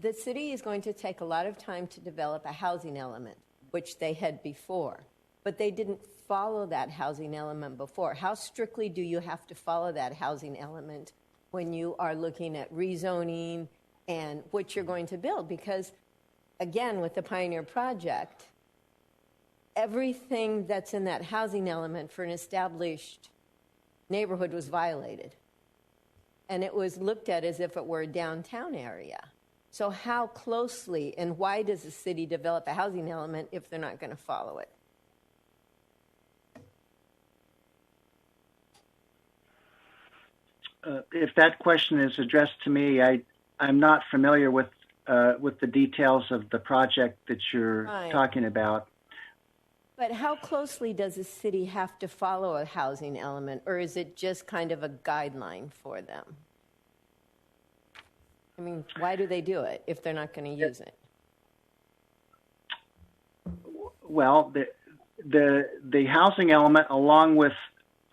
Speaker 9: the city is going to take a lot of time to develop a housing element, which they had before, but they didn't follow that housing element before. How strictly do you have to follow that housing element when you are looking at rezoning and what you're going to build? Because, again, with the Pioneer Project, everything that's in that housing element for an established neighborhood was violated. And it was looked at as if it were a downtown area. So how closely and why does the city develop a housing element if they're not going to follow it?
Speaker 6: If that question is addressed to me, I'm not familiar with the details of the project that you're talking about.
Speaker 9: But how closely does the city have to follow a housing element, or is it just kind of a guideline for them? I mean, why do they do it if they're not going to use it?
Speaker 6: Well, the housing element, along with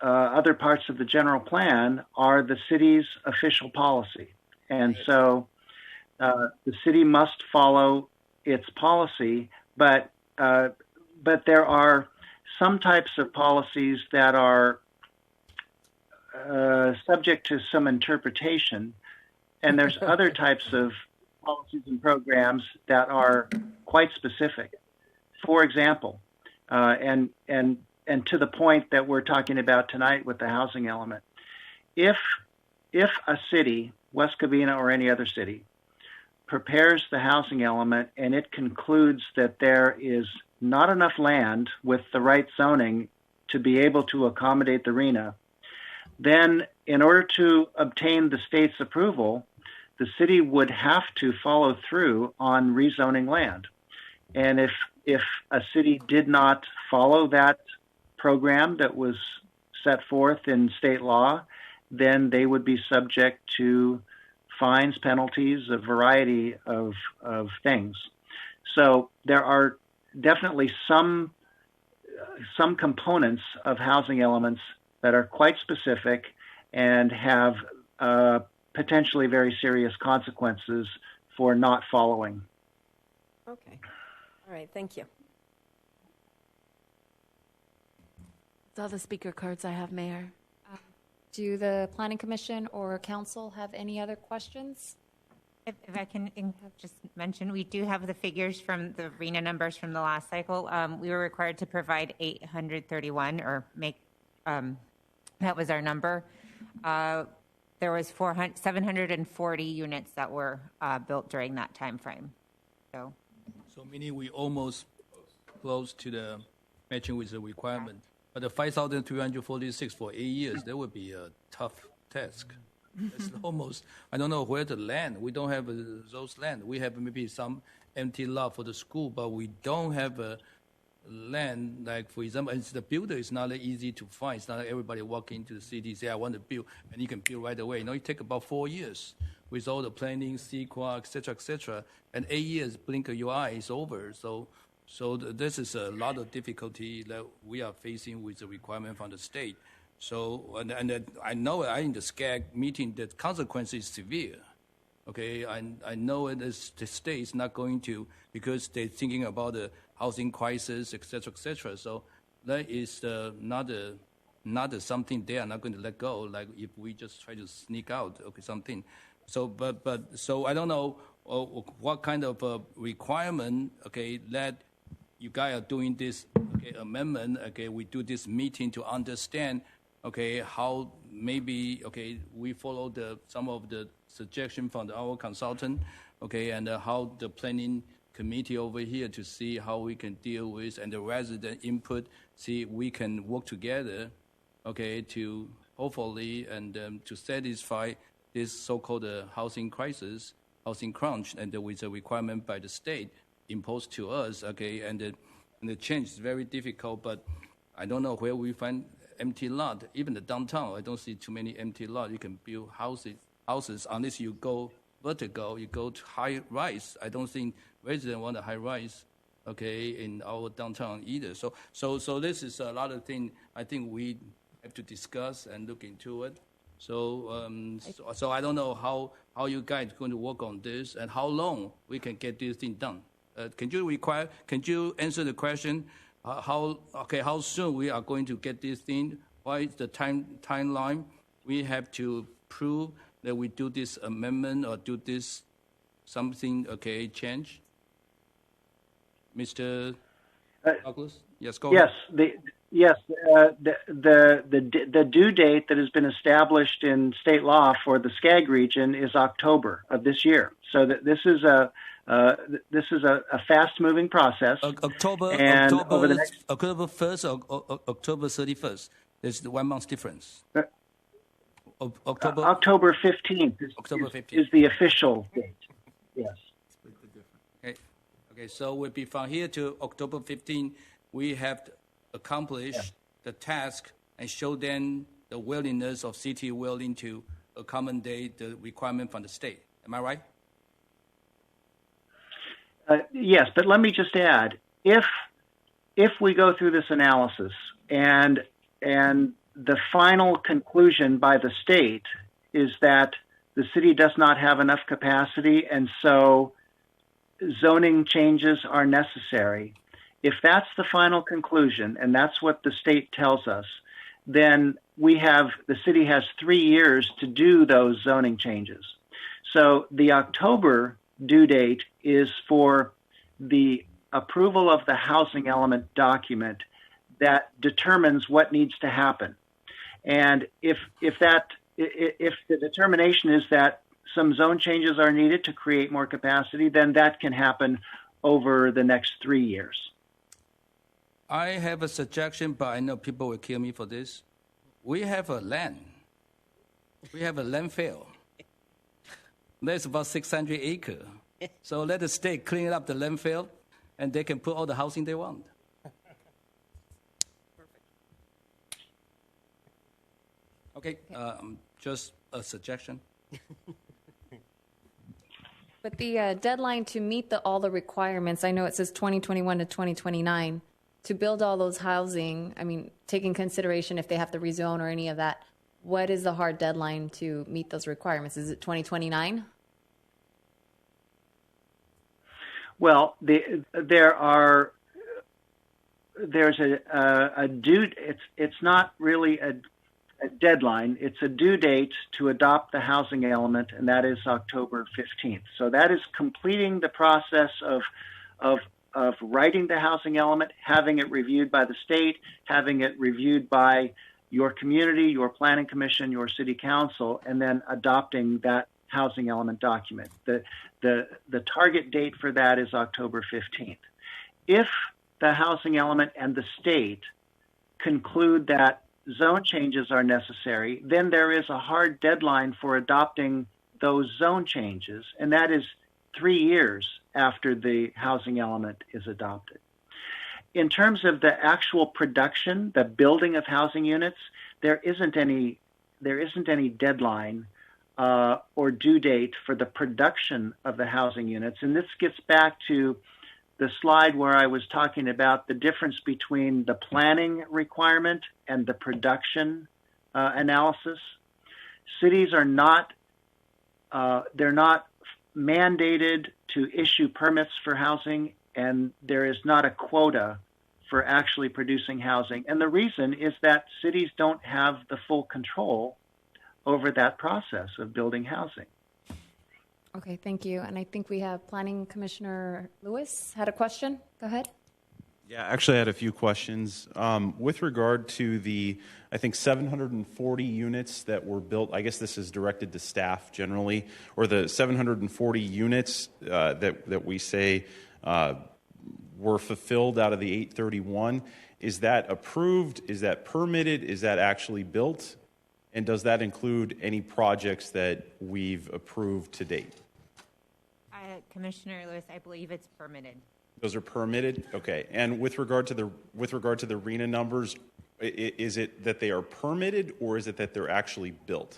Speaker 6: other parts of the general plan, are the city's official policy. And so the city must follow its policy, but there are some types of policies that are subject to some interpretation, and there's other types of policies and programs that are quite specific. For example, and to the point that we're talking about tonight with the housing element, if a city, West Covina or any other city, prepares the housing element and it concludes that there is not enough land with the right zoning to be able to accommodate the RENA, then in order to obtain the state's approval, the city would have to follow through on rezoning land. And if a city did not follow that program that was set forth in state law, then they would be subject to fines, penalties, a variety of things. So there are definitely some components of housing elements that are quite specific and have potentially very serious consequences for not following.
Speaker 9: Okay. All right, thank you.
Speaker 3: That's all the speaker cards I have, Mayor.
Speaker 1: Do the Planning Commission or Council have any other questions?
Speaker 8: If I can just mention, we do have the figures from the RENA numbers from the last cycle. We were required to provide 831 or make, that was our number. There was 740 units that were built during that time frame. So
Speaker 4: meaning we almost close to the matching with the requirement. But the 5,246 for 8 years, that would be a tough task. It's almost, I don't know where the land. We don't have those land. We have maybe some empty lot for the school, but we don't have land. Like, for example, it's the builder is not easy to find. It's not like everybody walk into the city, say, I want to build, and you can build right away. It take about 4 years with all the planning, CEQA, et cetera, and 8 years, blink of your eye, is over. So So this is a lot of difficulty that we are facing with the requirement from the state. So, and I know in the SCAG meeting the consequence is severe. Okay, I know the state is not going to, because they're thinking about the housing crisis, et cetera, So that is not something they are not going to let go. Like if we just try to sneak out, okay, something. So, so I don't know what kind of requirement, okay, that you guys are doing this, okay, amendment. Okay, we do this meeting to understand, okay, how maybe, okay, we follow some of the suggestion from our consultant, okay, and how the planning committee over here to see how we can deal with, and the resident input, see we can work together, okay, to hopefully and to satisfy this so-called housing crisis, housing crunch, and with a requirement by the state imposed to us, okay, and the change is very difficult, but I don't know where we find empty lot. Even the downtown, I don't see too many empty lot. You can build houses unless you go vertical, you go to high rise. I don't think residents want a high rise, okay, in our downtown either. So this is a lot of things I think we have to discuss and look into it. So so I don't know how you guys are going to work on this and how long we can get this thing done. Can you answer the question? How soon we are going to get this thing? What is the timeline? We have to prove that we do this amendment or do this something, okay, change. Mr. Douglas? Yes, go ahead.
Speaker 6: The due date that has been established in state law for the SCAG region is October of this year. So that this is a fast-moving process.
Speaker 4: October 1st or October 31st. There's the 1 month difference.
Speaker 6: October 15th is the official date. Yes.
Speaker 4: Okay. So we'll be from here to October 15th. We have accomplished the task and show them the willingness of city willing to accommodate the requirement from the state. Am I right?
Speaker 6: Yes, but let me just add, if we go through this analysis and the final conclusion by the state is that the city does not have enough capacity and so zoning changes are necessary, if that's the final conclusion and that's what the state tells us, then the city has 3 years to do those zoning changes. So the October due date is for the approval of the housing element document that determines what needs to happen. And if the determination is that some zone changes are needed to create more capacity, then that can happen over the next 3 years.
Speaker 4: I have a suggestion, but I know people will kill me for this. We have a land. We have a landfill. There's about 600 acres. So let the state clean up the landfill, and they can put all the housing they want. Okay, just a suggestion.
Speaker 1: But the deadline to meet all the requirements, I know it says 2021 to 2029, to build all those housing, I mean, taking consideration if they have to rezone or any of that, what is the hard deadline to meet those requirements? Is it 2029?
Speaker 6: Well, there's a due. It's not really a deadline. It's a due date to adopt the housing element, and that is October 15th. So that is completing the process of writing the housing element, having it reviewed by the state, having it reviewed by your community, your planning commission, your city council, and then adopting that housing element document. The target date for that is October 15th. If the housing element and the state conclude that zone changes are necessary, then there is a hard deadline for adopting those zone changes, and that is 3 years after the housing element is adopted. In terms of the actual production, the building of housing units, there isn't any deadline or due date for the production of the housing units. And this gets back to the slide where I was talking about the difference between the planning requirement and the production analysis. Cities are not, they're not mandated to issue permits for housing, and there is not a quota for actually producing housing. And the reason is that cities don't have the full control over that process of building housing.
Speaker 1: Okay, thank you. And I think we have Planning Commissioner Lewis had a question. Go ahead.
Speaker 10: Yeah, actually, I had a few questions. With regard to the, I think, 740 units that were built, I guess this is directed to staff generally, or the 740 units that we say were fulfilled out of the 831, is that approved? Is that permitted? Is that actually built? And does that include any projects that we've approved to date?
Speaker 8: Commissioner Lewis, I believe it's permitted.
Speaker 10: Those are permitted? Okay. And with regard to the RENA numbers, is it that they are permitted, or is it that they're actually built?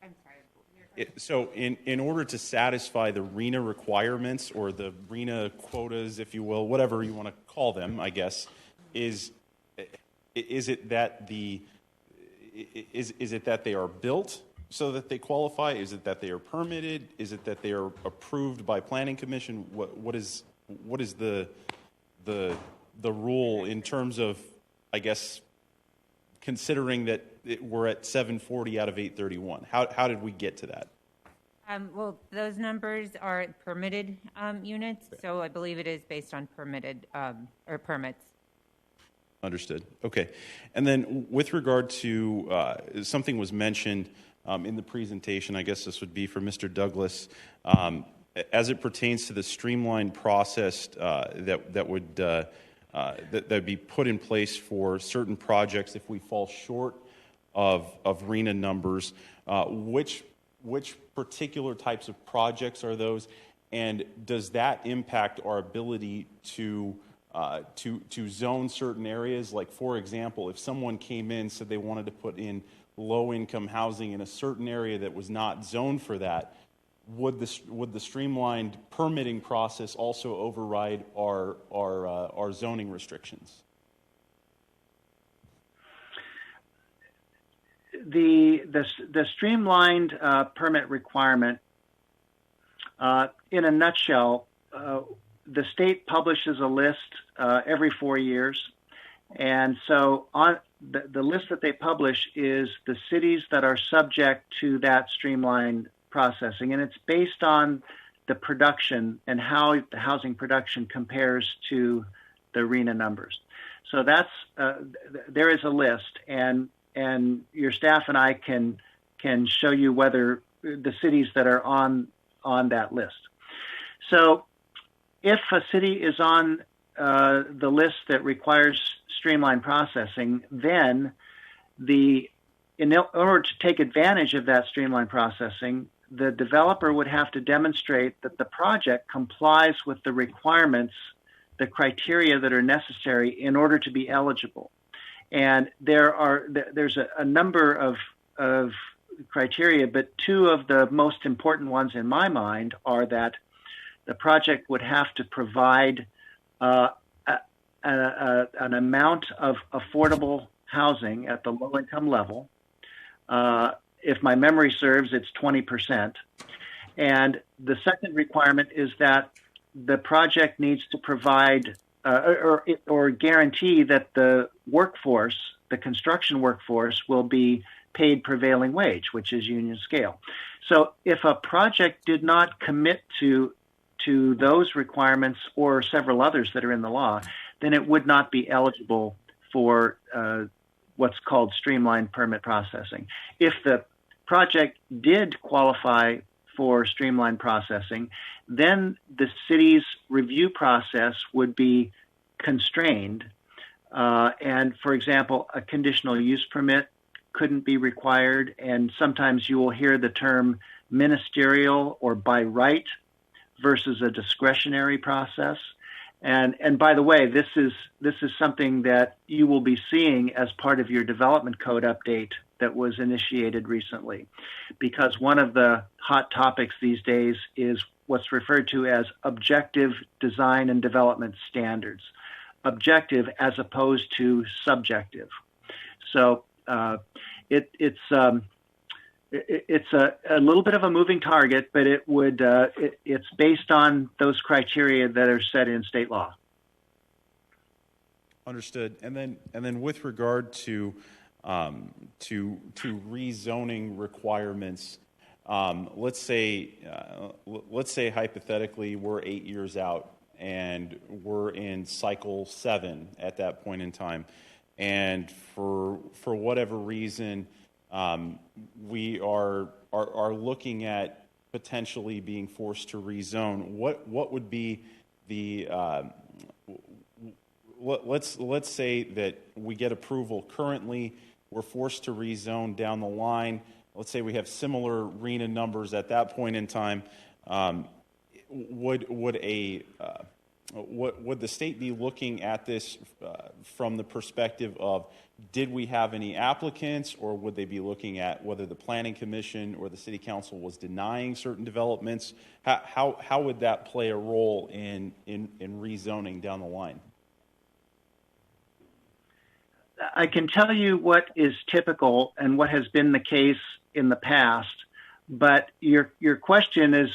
Speaker 8: I'm sorry.
Speaker 10: So in order to satisfy the RENA requirements, or the RENA quotas, if you will, whatever you want to call them, I guess, is it that is it that they are built so that they qualify? Is it that they are permitted? Is it that they are approved by Planning Commission? What is the rule in terms of, I guess, considering that we're at 740 out of 831? How did we get to that?
Speaker 8: Well, those numbers are permitted units, so I believe it is based on permitted or permits.
Speaker 10: Understood. Okay. And then with regard to something was mentioned in the presentation, I guess this would be for Mr. Douglas, as it pertains to the streamlined process that would be put in place for certain projects if we fall short of RENA numbers. Which particular types of projects are those, and does that impact our ability to zone certain areas? Like, for example, if someone came in and said they wanted to put in low-income housing in a certain area that was not zoned for that, would the streamlined permitting process also override our zoning restrictions?
Speaker 6: The streamlined permit requirement, in a nutshell, the state publishes a list every 4 years, and so on the list that they publish is the cities that are subject to that streamlined processing, and it's based on the production and how the housing production compares to the RENA numbers. So that's there is a list, and your staff and I can show you whether the cities that are on that list. So if a city is on the list that requires streamlined processing, then in order to take advantage of that streamlined processing, the developer would have to demonstrate that the project complies with the requirements, the criteria that are necessary in order to be eligible. And there's a number of criteria, but two of the most important ones in my mind are that the project would have to provide an amount of affordable housing at the low-income level. If my memory serves, it's 20%. And the second requirement is that the project needs to provide or guarantee that the workforce, the construction workforce, will be paid prevailing wage, which is union scale. So if a project did not commit to those requirements or several others that are in the law, then it would not be eligible for what's called streamlined permit processing. If the project did qualify for streamlined processing, then the city's review process would be constrained. And for example, a conditional use permit couldn't be required. And sometimes you will hear the term ministerial or by right versus a discretionary process. And by the way, this is something that you will be seeing as part of your development code update that was initiated recently, because one of the hot topics these days is what's referred to as objective design and development standards. Objective as opposed to subjective. So it's a little bit of a moving target, but it's based on those criteria that are set in state law.
Speaker 10: Understood. And then with regard to rezoning requirements, let's say hypothetically we're 8 years out and we're in cycle 7 at that point in time, and for whatever reason we are looking at potentially being forced to rezone. What would be the let's say that we get approval currently, we're forced to rezone down the line. Let's say we have similar RENA numbers at that point in time. Would the state be looking at this from the perspective of, did we have any applicants, or would they be looking at whether the Planning Commission or the City Council was denying certain developments? How would that play a role in rezoning down the line?
Speaker 6: I can tell you what is typical and what has been the case in the past, but your question is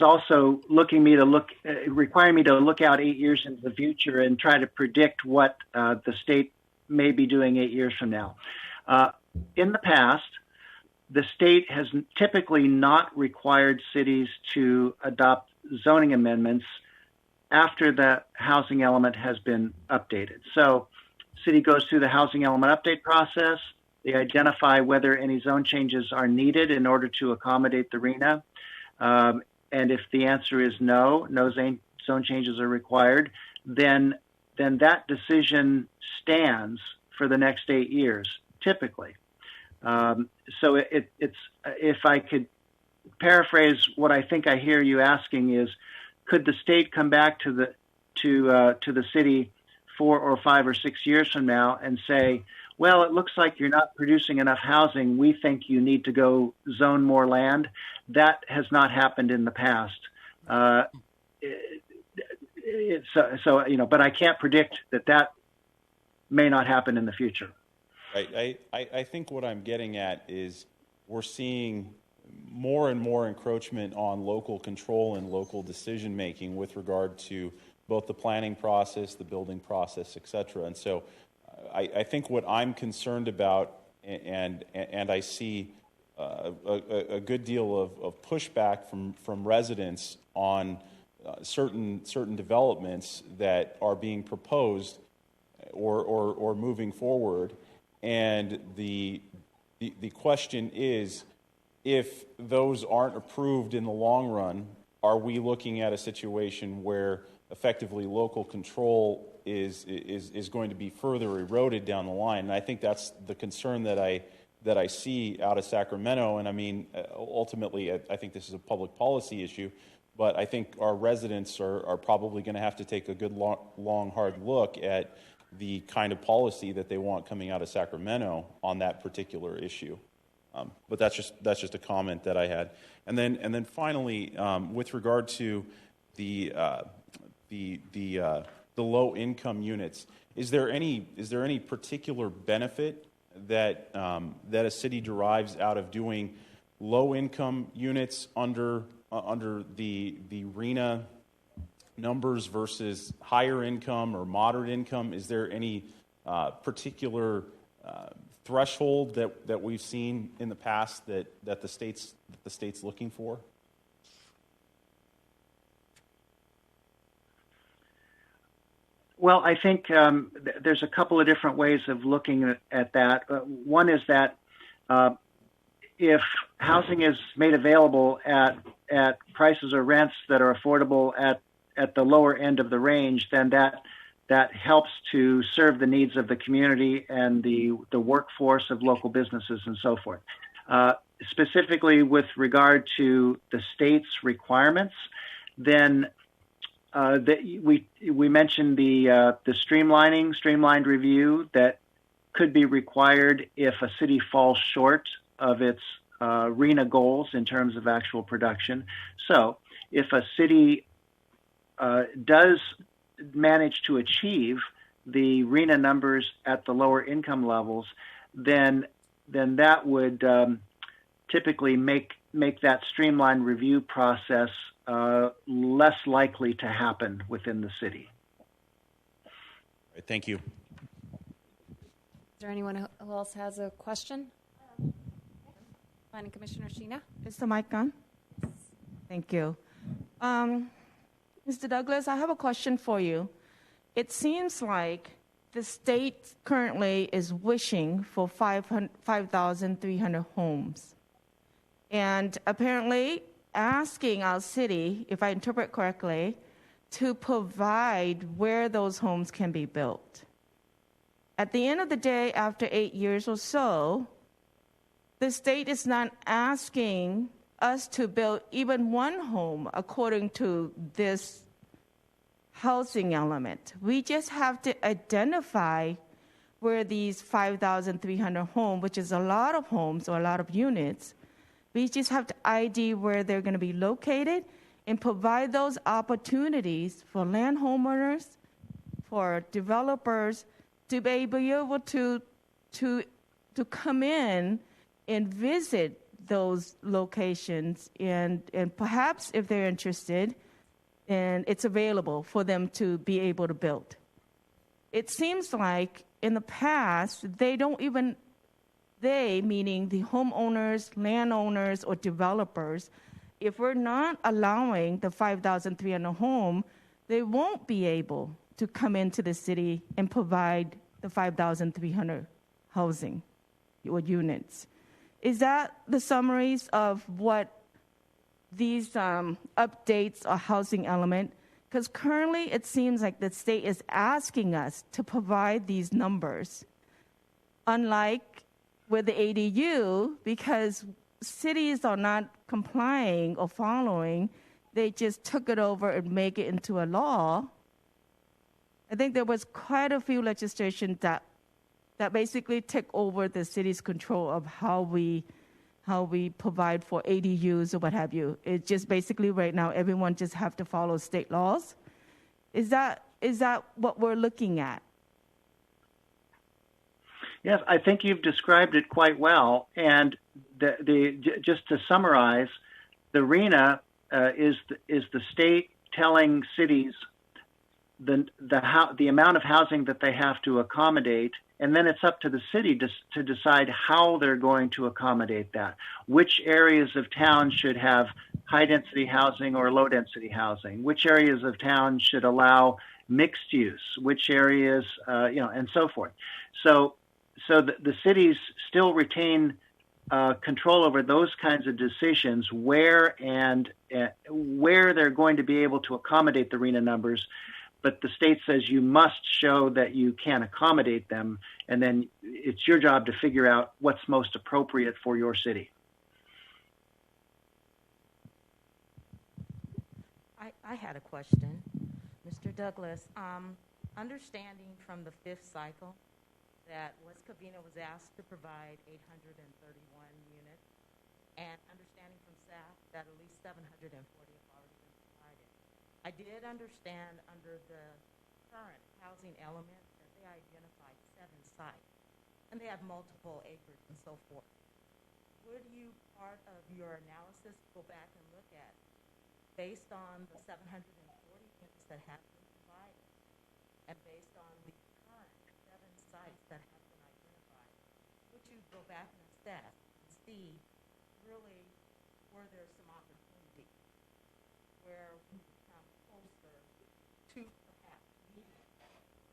Speaker 6: also requiring me to look out 8 years into the future and try to predict what the state may be doing 8 years from now. In the past, the state has typically not required cities to adopt zoning amendments after the housing element has been updated. So city goes through the housing element update process. They identify whether any zone changes are needed in order to accommodate the RENA. And if the answer is no zone changes are required, then that decision stands for the next 8 years, typically. So it's if I could paraphrase what I think I hear you asking is, could the state come back to the city 4 or 5 or 6 years from now and say, well, it looks like you're not producing enough housing. We think you need to go zone more land. That has not happened in the past. But I can't predict that may not happen in the future.
Speaker 10: Right. I think what I'm getting at is we're seeing more and more encroachment on local control and local decision making with regard to both the planning process, the building process, et cetera. And so I think what I'm concerned about, and I see a good deal of pushback from residents on certain developments that are being proposed or moving forward. And the question is, if those aren't approved in the long run, are we looking at a situation where effectively local control is going to be further eroded down the line? And I think that's the concern that I see out of Sacramento. And I mean, ultimately, I think this is a public policy issue, but I think our residents are probably going to have to take a good long hard look at the kind of policy that they want coming out of Sacramento on that particular issue. But that's just a comment that I had. And then finally, with regard to the low income units, is there any particular benefit that a city derives out of doing low income units under the RENA numbers versus higher income or moderate income? Is there any particular threshold that we've seen in the past that the state's looking for?
Speaker 6: Well, I think there's a couple of different ways of looking at that. One is that if housing is made available at prices or rents that are affordable at the lower end of the range, then that helps to serve the needs of the community and the workforce of local businesses and so forth. Specifically with regard to the state's requirements, then we mentioned the streamlined review that could be required if a city falls short of its RENA goals in terms of actual production. So if a city does manage to achieve the RENA numbers at the lower income levels, then that would typically make that streamlined review process less likely to happen within the city.
Speaker 10: All right, thank you.
Speaker 1: Is there anyone who else has a question? Planning Commissioner Sheena?
Speaker 3: Is the mic on? Thank you. Mr. Douglas, I have a question for you. It seems like the state currently is wishing for 5,300 homes. And apparently asking our city, if I interpret correctly, to provide where those homes can be built. At the end of the day, after 8 years or so, the state is not asking us to build even one home according to this housing element. We just have to identify where these 5,300 homes, which is a lot of homes or a lot of units, we just have to ID where they're going to be located and provide those opportunities for land homeowners, for developers to be able to come in and visit those locations, and perhaps if they're interested, and it's available for them to be able to build. It seems like in the past, they, meaning the homeowners, landowners, or developers, if we're not allowing the 5,300 home, they won't be able to come into the city and provide the 5,300 housing or units. Is that the summaries of what these updates or housing element? Because currently it seems like the state is asking us to provide these numbers, unlike with the ADU, because cities are not complying or following. They just took it over and make it into a law. I think there was quite a few legislation that basically took over the city's control of how we provide for ADUs or what have you. It's just basically right now everyone just have to follow state laws. Is that what we're looking at?
Speaker 6: Yes, I think you've described it quite well. And just to summarize, the RENA is the state telling cities the amount of housing that they have to accommodate, and then it's up to the city to decide how they're going to accommodate that. Which areas of town should have high-density housing or low-density housing? Which areas of town should allow mixed use? Which areas, and so forth. So the cities still retain control over those kinds of decisions, where they're going to be able to accommodate the RENA numbers. But the state says you must show that you can accommodate them, and then it's your job to figure out what's most appropriate for your city.
Speaker 11: I had a question. Mr. Douglas, understanding from the fifth cycle that West Covina was asked to provide 831 units, and understanding from staff that at least 740 have already been provided. I did understand under the current housing element that they identified 7 sites, and they have multiple acres and so forth. Would you, part of your analysis, go back and look at, based on the 740 units that have been provided, and based on the current 7 sites that have been identified, would you go back and assess and see really where there's some opportunity, where we become closer to perhaps meeting the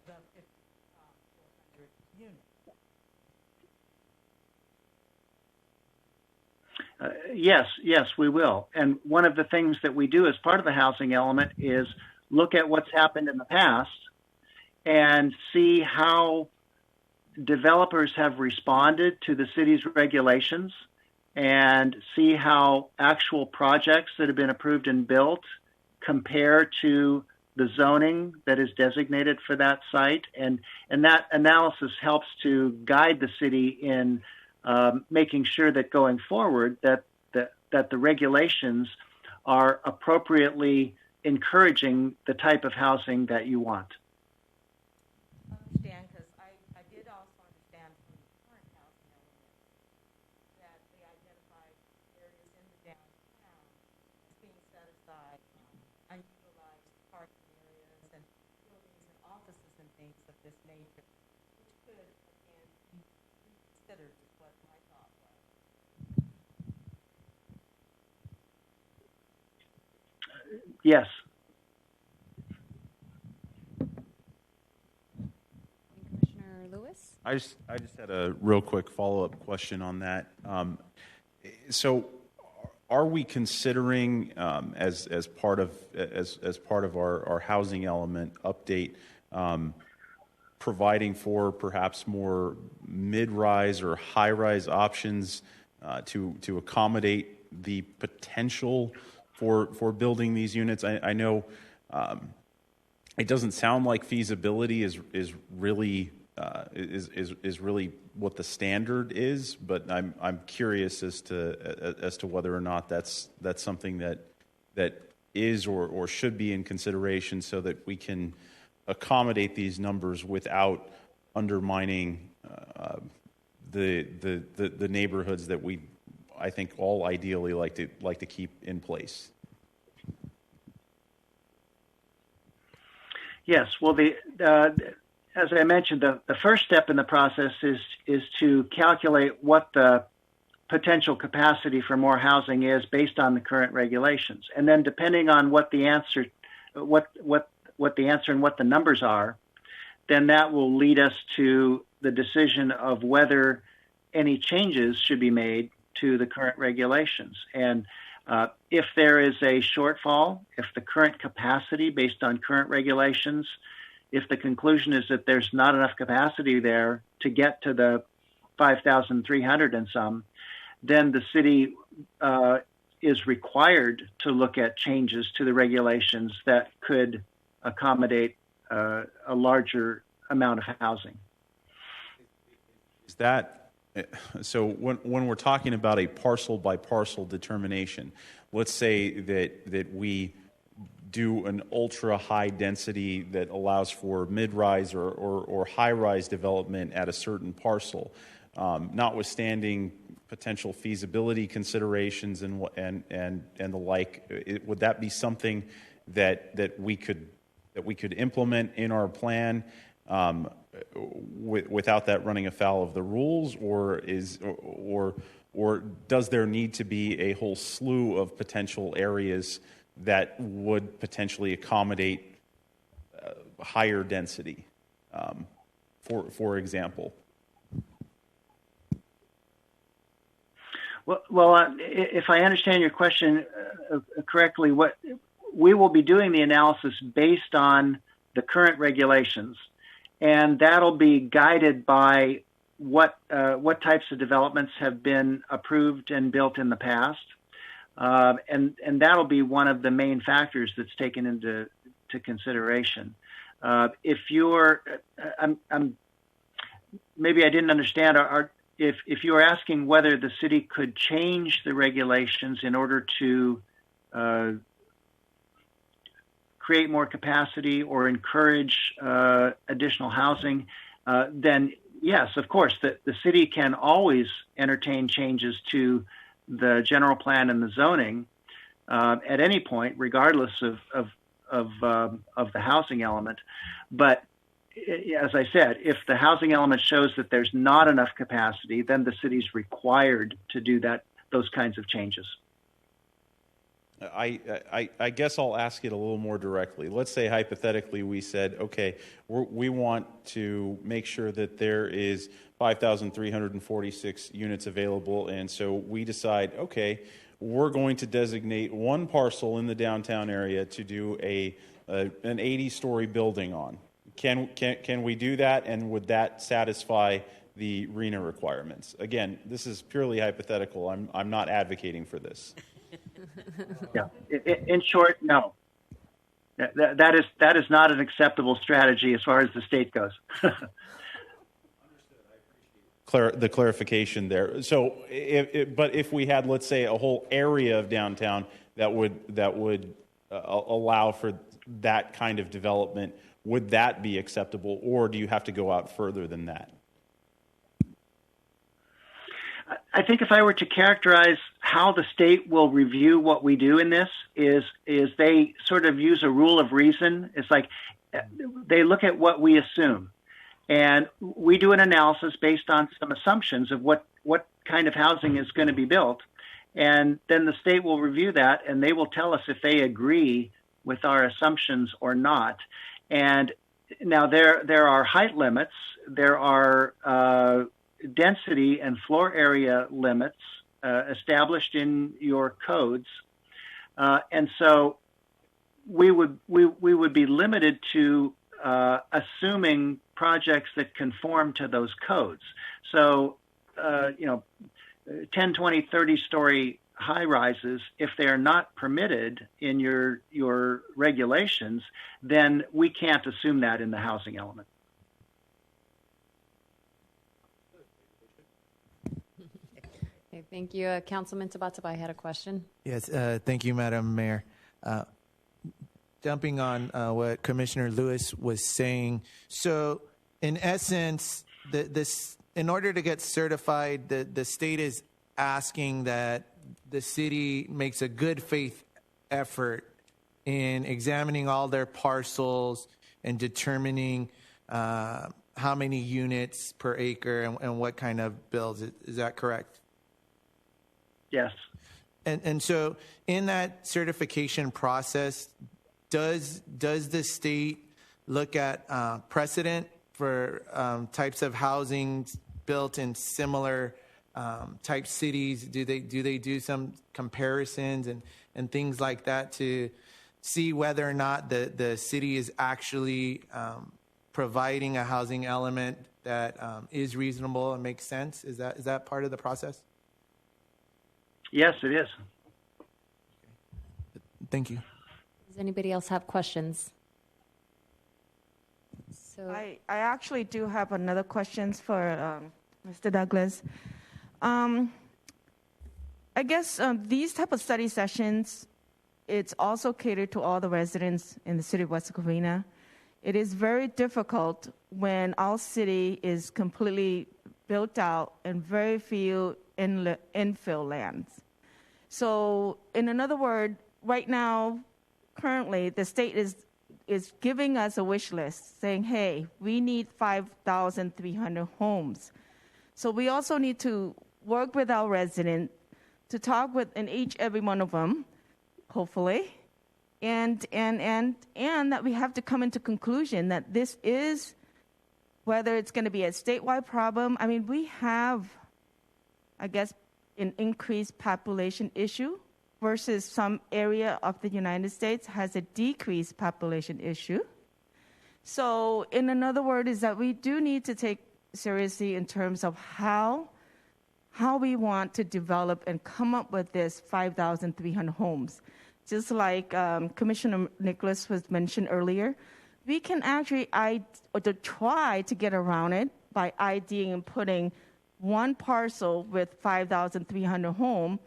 Speaker 11: 5,400 units?
Speaker 6: Yes, we will. And one of the things that we do as part of the housing element is look at what's happened in the past and see how developers have responded to the city's regulations, and see how actual projects that have been approved and built compare to the zoning that is designated for that site. And that analysis helps to guide the city in making sure that going forward that the regulations are appropriately encouraging the type of housing that you want.
Speaker 11: Understand, because I did also understand from the current housing element that they identified areas in the downtown as being set aside, unutilized parking areas and buildings and offices and things of this nature, which could, again, be reconsidered, is what my thought was.
Speaker 6: Yes.
Speaker 1: Commissioner Lewis?
Speaker 10: I just had a real quick follow-up question on that. So, are we considering as part of our housing element update providing for perhaps more mid-rise or high-rise options to accommodate the potential for building these units? I know it doesn't sound like feasibility is really what the standard is, but I'm curious as to whether or not that's something that is or should be in consideration so that we can accommodate these numbers without undermining the neighborhoods that we, I think, all ideally like to keep in place.
Speaker 6: Yes. Well, as I mentioned, the first step in the process is to calculate what the potential capacity for more housing is based on the current regulations, and then depending on what the answer and what the numbers are, then that will lead us to the decision of whether any changes should be made to the current regulations. And if there is a shortfall, if the current capacity based on current regulations, if the conclusion is that there's not enough capacity there to get to the 5,300 and some, then the city is required to look at changes to the regulations that could accommodate a larger amount of housing.
Speaker 10: Is that so? When we're talking about a parcel by parcel determination, let's say that we do an ultra high density that allows for mid-rise or high-rise development at a certain parcel, notwithstanding potential feasibility considerations and the like. Would that be something that we could implement in our plan without that running afoul of the rules, or does there need to be a whole slew of potential areas that would potentially accommodate higher density, for example?
Speaker 6: Well, if I understand your question correctly, what we will be doing the analysis based on the current regulations, and that'll be guided by what types of developments have been approved and built in the past. And that'll be one of the main factors that's taken into consideration. If you're, maybe I didn't understand. If you were asking whether the city could change the regulations in order to create more capacity or encourage additional housing, then yes, of course, the city can always entertain changes to the general plan and the zoning at any point, regardless of the housing element. But as I said, if the housing element shows that there's not enough capacity, then the city's required to do those kinds of changes.
Speaker 10: I guess I'll ask it a little more directly. Let's say hypothetically we said, okay, we want to make sure that there is 5,346 units available, and so we decide, okay, we're going to designate one parcel in the downtown area to do an 80-story building on. Can we do that, and would that satisfy the RHNA requirements? Again, this is purely hypothetical. I'm not advocating for this.
Speaker 6: Yeah. In short, no. That is not an acceptable strategy as far as the state goes.
Speaker 10: the clarification there. So, but if we had, let's say, a whole area of downtown that would allow for that kind of development, would that be acceptable, or do you have to go out further than that?
Speaker 6: I think if I were to characterize how the state will review what we do in this is they sort of use a rule of reason. It's like they look at what we assume, and we do an analysis based on some assumptions of what kind of housing is going to be built, and then the state will review that, and they will tell us if they agree with our assumptions or not. And now there are height limits, there are density and floor area limits established in your codes, and so we would be limited to assuming projects that conform to those codes. So 10, 20, 30-story high rises, if they are not permitted in your regulations, then we can't assume that in the housing element.
Speaker 1: Okay, thank you. Councilman Tabatabai had a question.
Speaker 12: Yes, thank you, Madam Mayor. Jumping on what Commissioner Lewis was saying, so in essence, in order to get certified, the state is asking that the city makes a good faith effort in examining all their parcels and determining how many units per acre and what kind of builds. Is that correct?
Speaker 6: Yes.
Speaker 12: And so in that certification process, does the state look at precedent for types of housing built in similar type cities? Do they do some comparisons and things like that to see whether or not the city is actually providing a housing element that is reasonable and makes sense? Is that part of the process?
Speaker 6: Yes, it is.
Speaker 12: Thank you.
Speaker 1: Does anybody else have questions? So
Speaker 3: I actually do have another question for Mr. Douglas. I guess these type of study sessions, it's also catered to all the residents in the city of West Covina. It is very difficult when our city is completely built out and very few infill lands. So in another word, right now, currently, the state is giving us a wish list saying, hey, we need 5,300 homes. So we also need to work with our residents to talk with every one of them, hopefully, and that we have to come into conclusion that this is, whether it's going to be a statewide problem. I mean, we have, I guess, an increased population issue versus some area of the United States has a decreased population issue. So in another word is that we do need to take seriously in terms of how we want to develop and come up with this 5,300 homes. Just like Commissioner Nicholas was mentioned earlier, we can actually try to get around it by IDing and putting one parcel with 5,300 homes,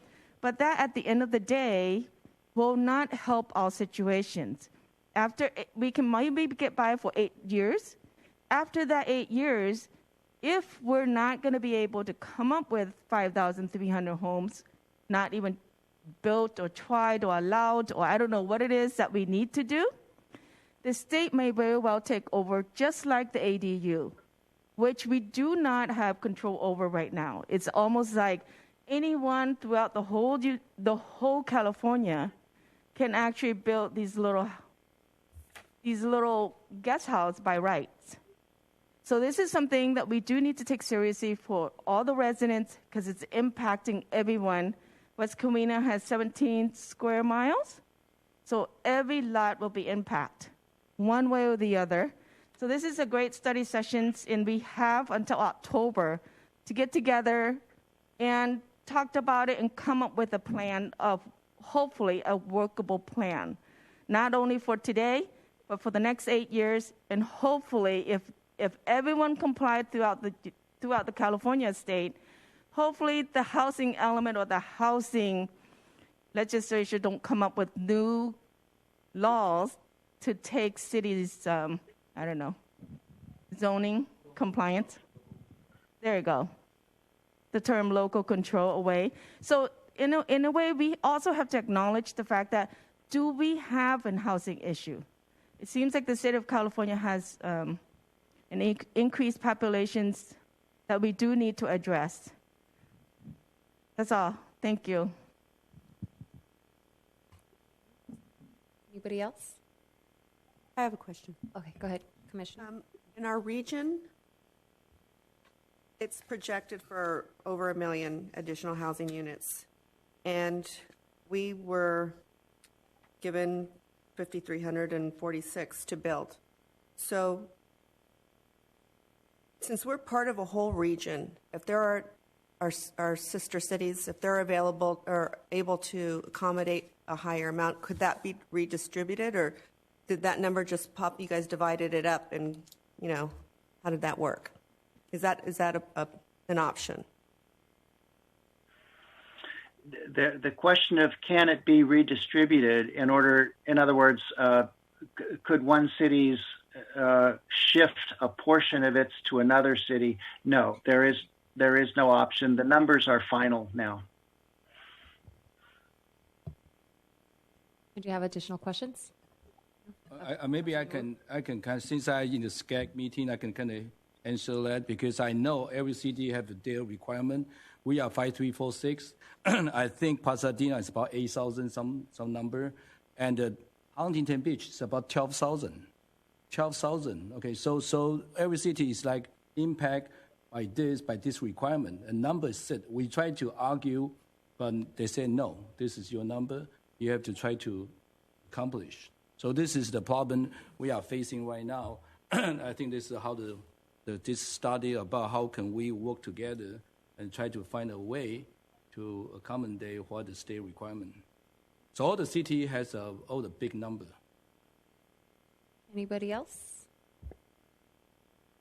Speaker 3: but that at the end of the day will not help our situations. After we can maybe get by for 8 years. After that 8 years, if we're not going to be able to come up with 5,300 homes, not even built or tried or allowed, or I don't know what it is that we need to do, the state may very well take over, just like the ADU, which we do not have control over right now. It's almost like anyone throughout the whole California can actually build these little guest houses by rights. So this is something that we do need to take seriously for all the residents because it's impacting everyone. West Covina has 17 square miles, so every lot will be impacted one way or the other. So this is a great study session, and we have until October to get together and talk about it and come up with a plan of hopefully a workable plan, not only for today, but for the next 8 years. And hopefully if everyone complied throughout throughout the California state. Hopefully, the housing element or the housing legislature don't come up with new laws to take cities, zoning compliance. There you go. The term local control away. So in a way, we also have to acknowledge the fact that do we have a housing issue? It seems like the state of California has an increased populations that we do need to address. That's all. Thank you.
Speaker 1: Anybody else?
Speaker 13: I have a question.
Speaker 1: Okay, go ahead, Commissioner.
Speaker 13: In our region, it's projected for over 1 million additional housing units. And we were given 5,346 to build. So since we're part of a whole region, if there are our sister cities, if they're available or able to accommodate a higher amount, could that be redistributed, or did that number just pop? You guys divided it up, and how did that work? Is that an option?
Speaker 6: The question of can it be redistributed in other words, could one city's shift a portion of it to another city? No, there is no option. The numbers are final now.
Speaker 1: Did you have additional questions?
Speaker 4: Maybe I can kind of, since I in the SCAG meeting, I can kind of answer that, because I know every city have their requirement. We are 5,346. I think Pasadena is about 8,000 some number, and Huntington Beach is about 12,000. 12,000. Okay, so every city is like impact by this requirement. A number is set. We try to argue, but they say no. This is your number. You have to try to accomplish. So this is the problem we are facing right now. I think this is how this study about how can we work together and try to find a way to accommodate what the state requirement. So all the city has all the big number.
Speaker 1: Anybody else?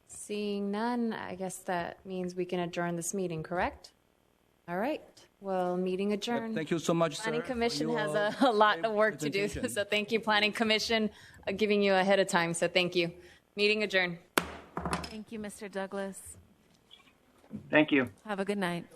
Speaker 1: Seeing none, I guess that means we can adjourn this meeting, correct? All right. Well, meeting adjourned.
Speaker 4: Thank you so much,
Speaker 1: Planning
Speaker 4: sir,
Speaker 1: Commission
Speaker 4: for
Speaker 1: has
Speaker 4: your
Speaker 1: a lot of work to do,
Speaker 4: presentation.
Speaker 1: so thank you, Planning Commission, giving you ahead of time, so thank you. Meeting adjourned.
Speaker 11: Thank you, Mr. Douglas.
Speaker 6: Thank you.
Speaker 11: Have a good night.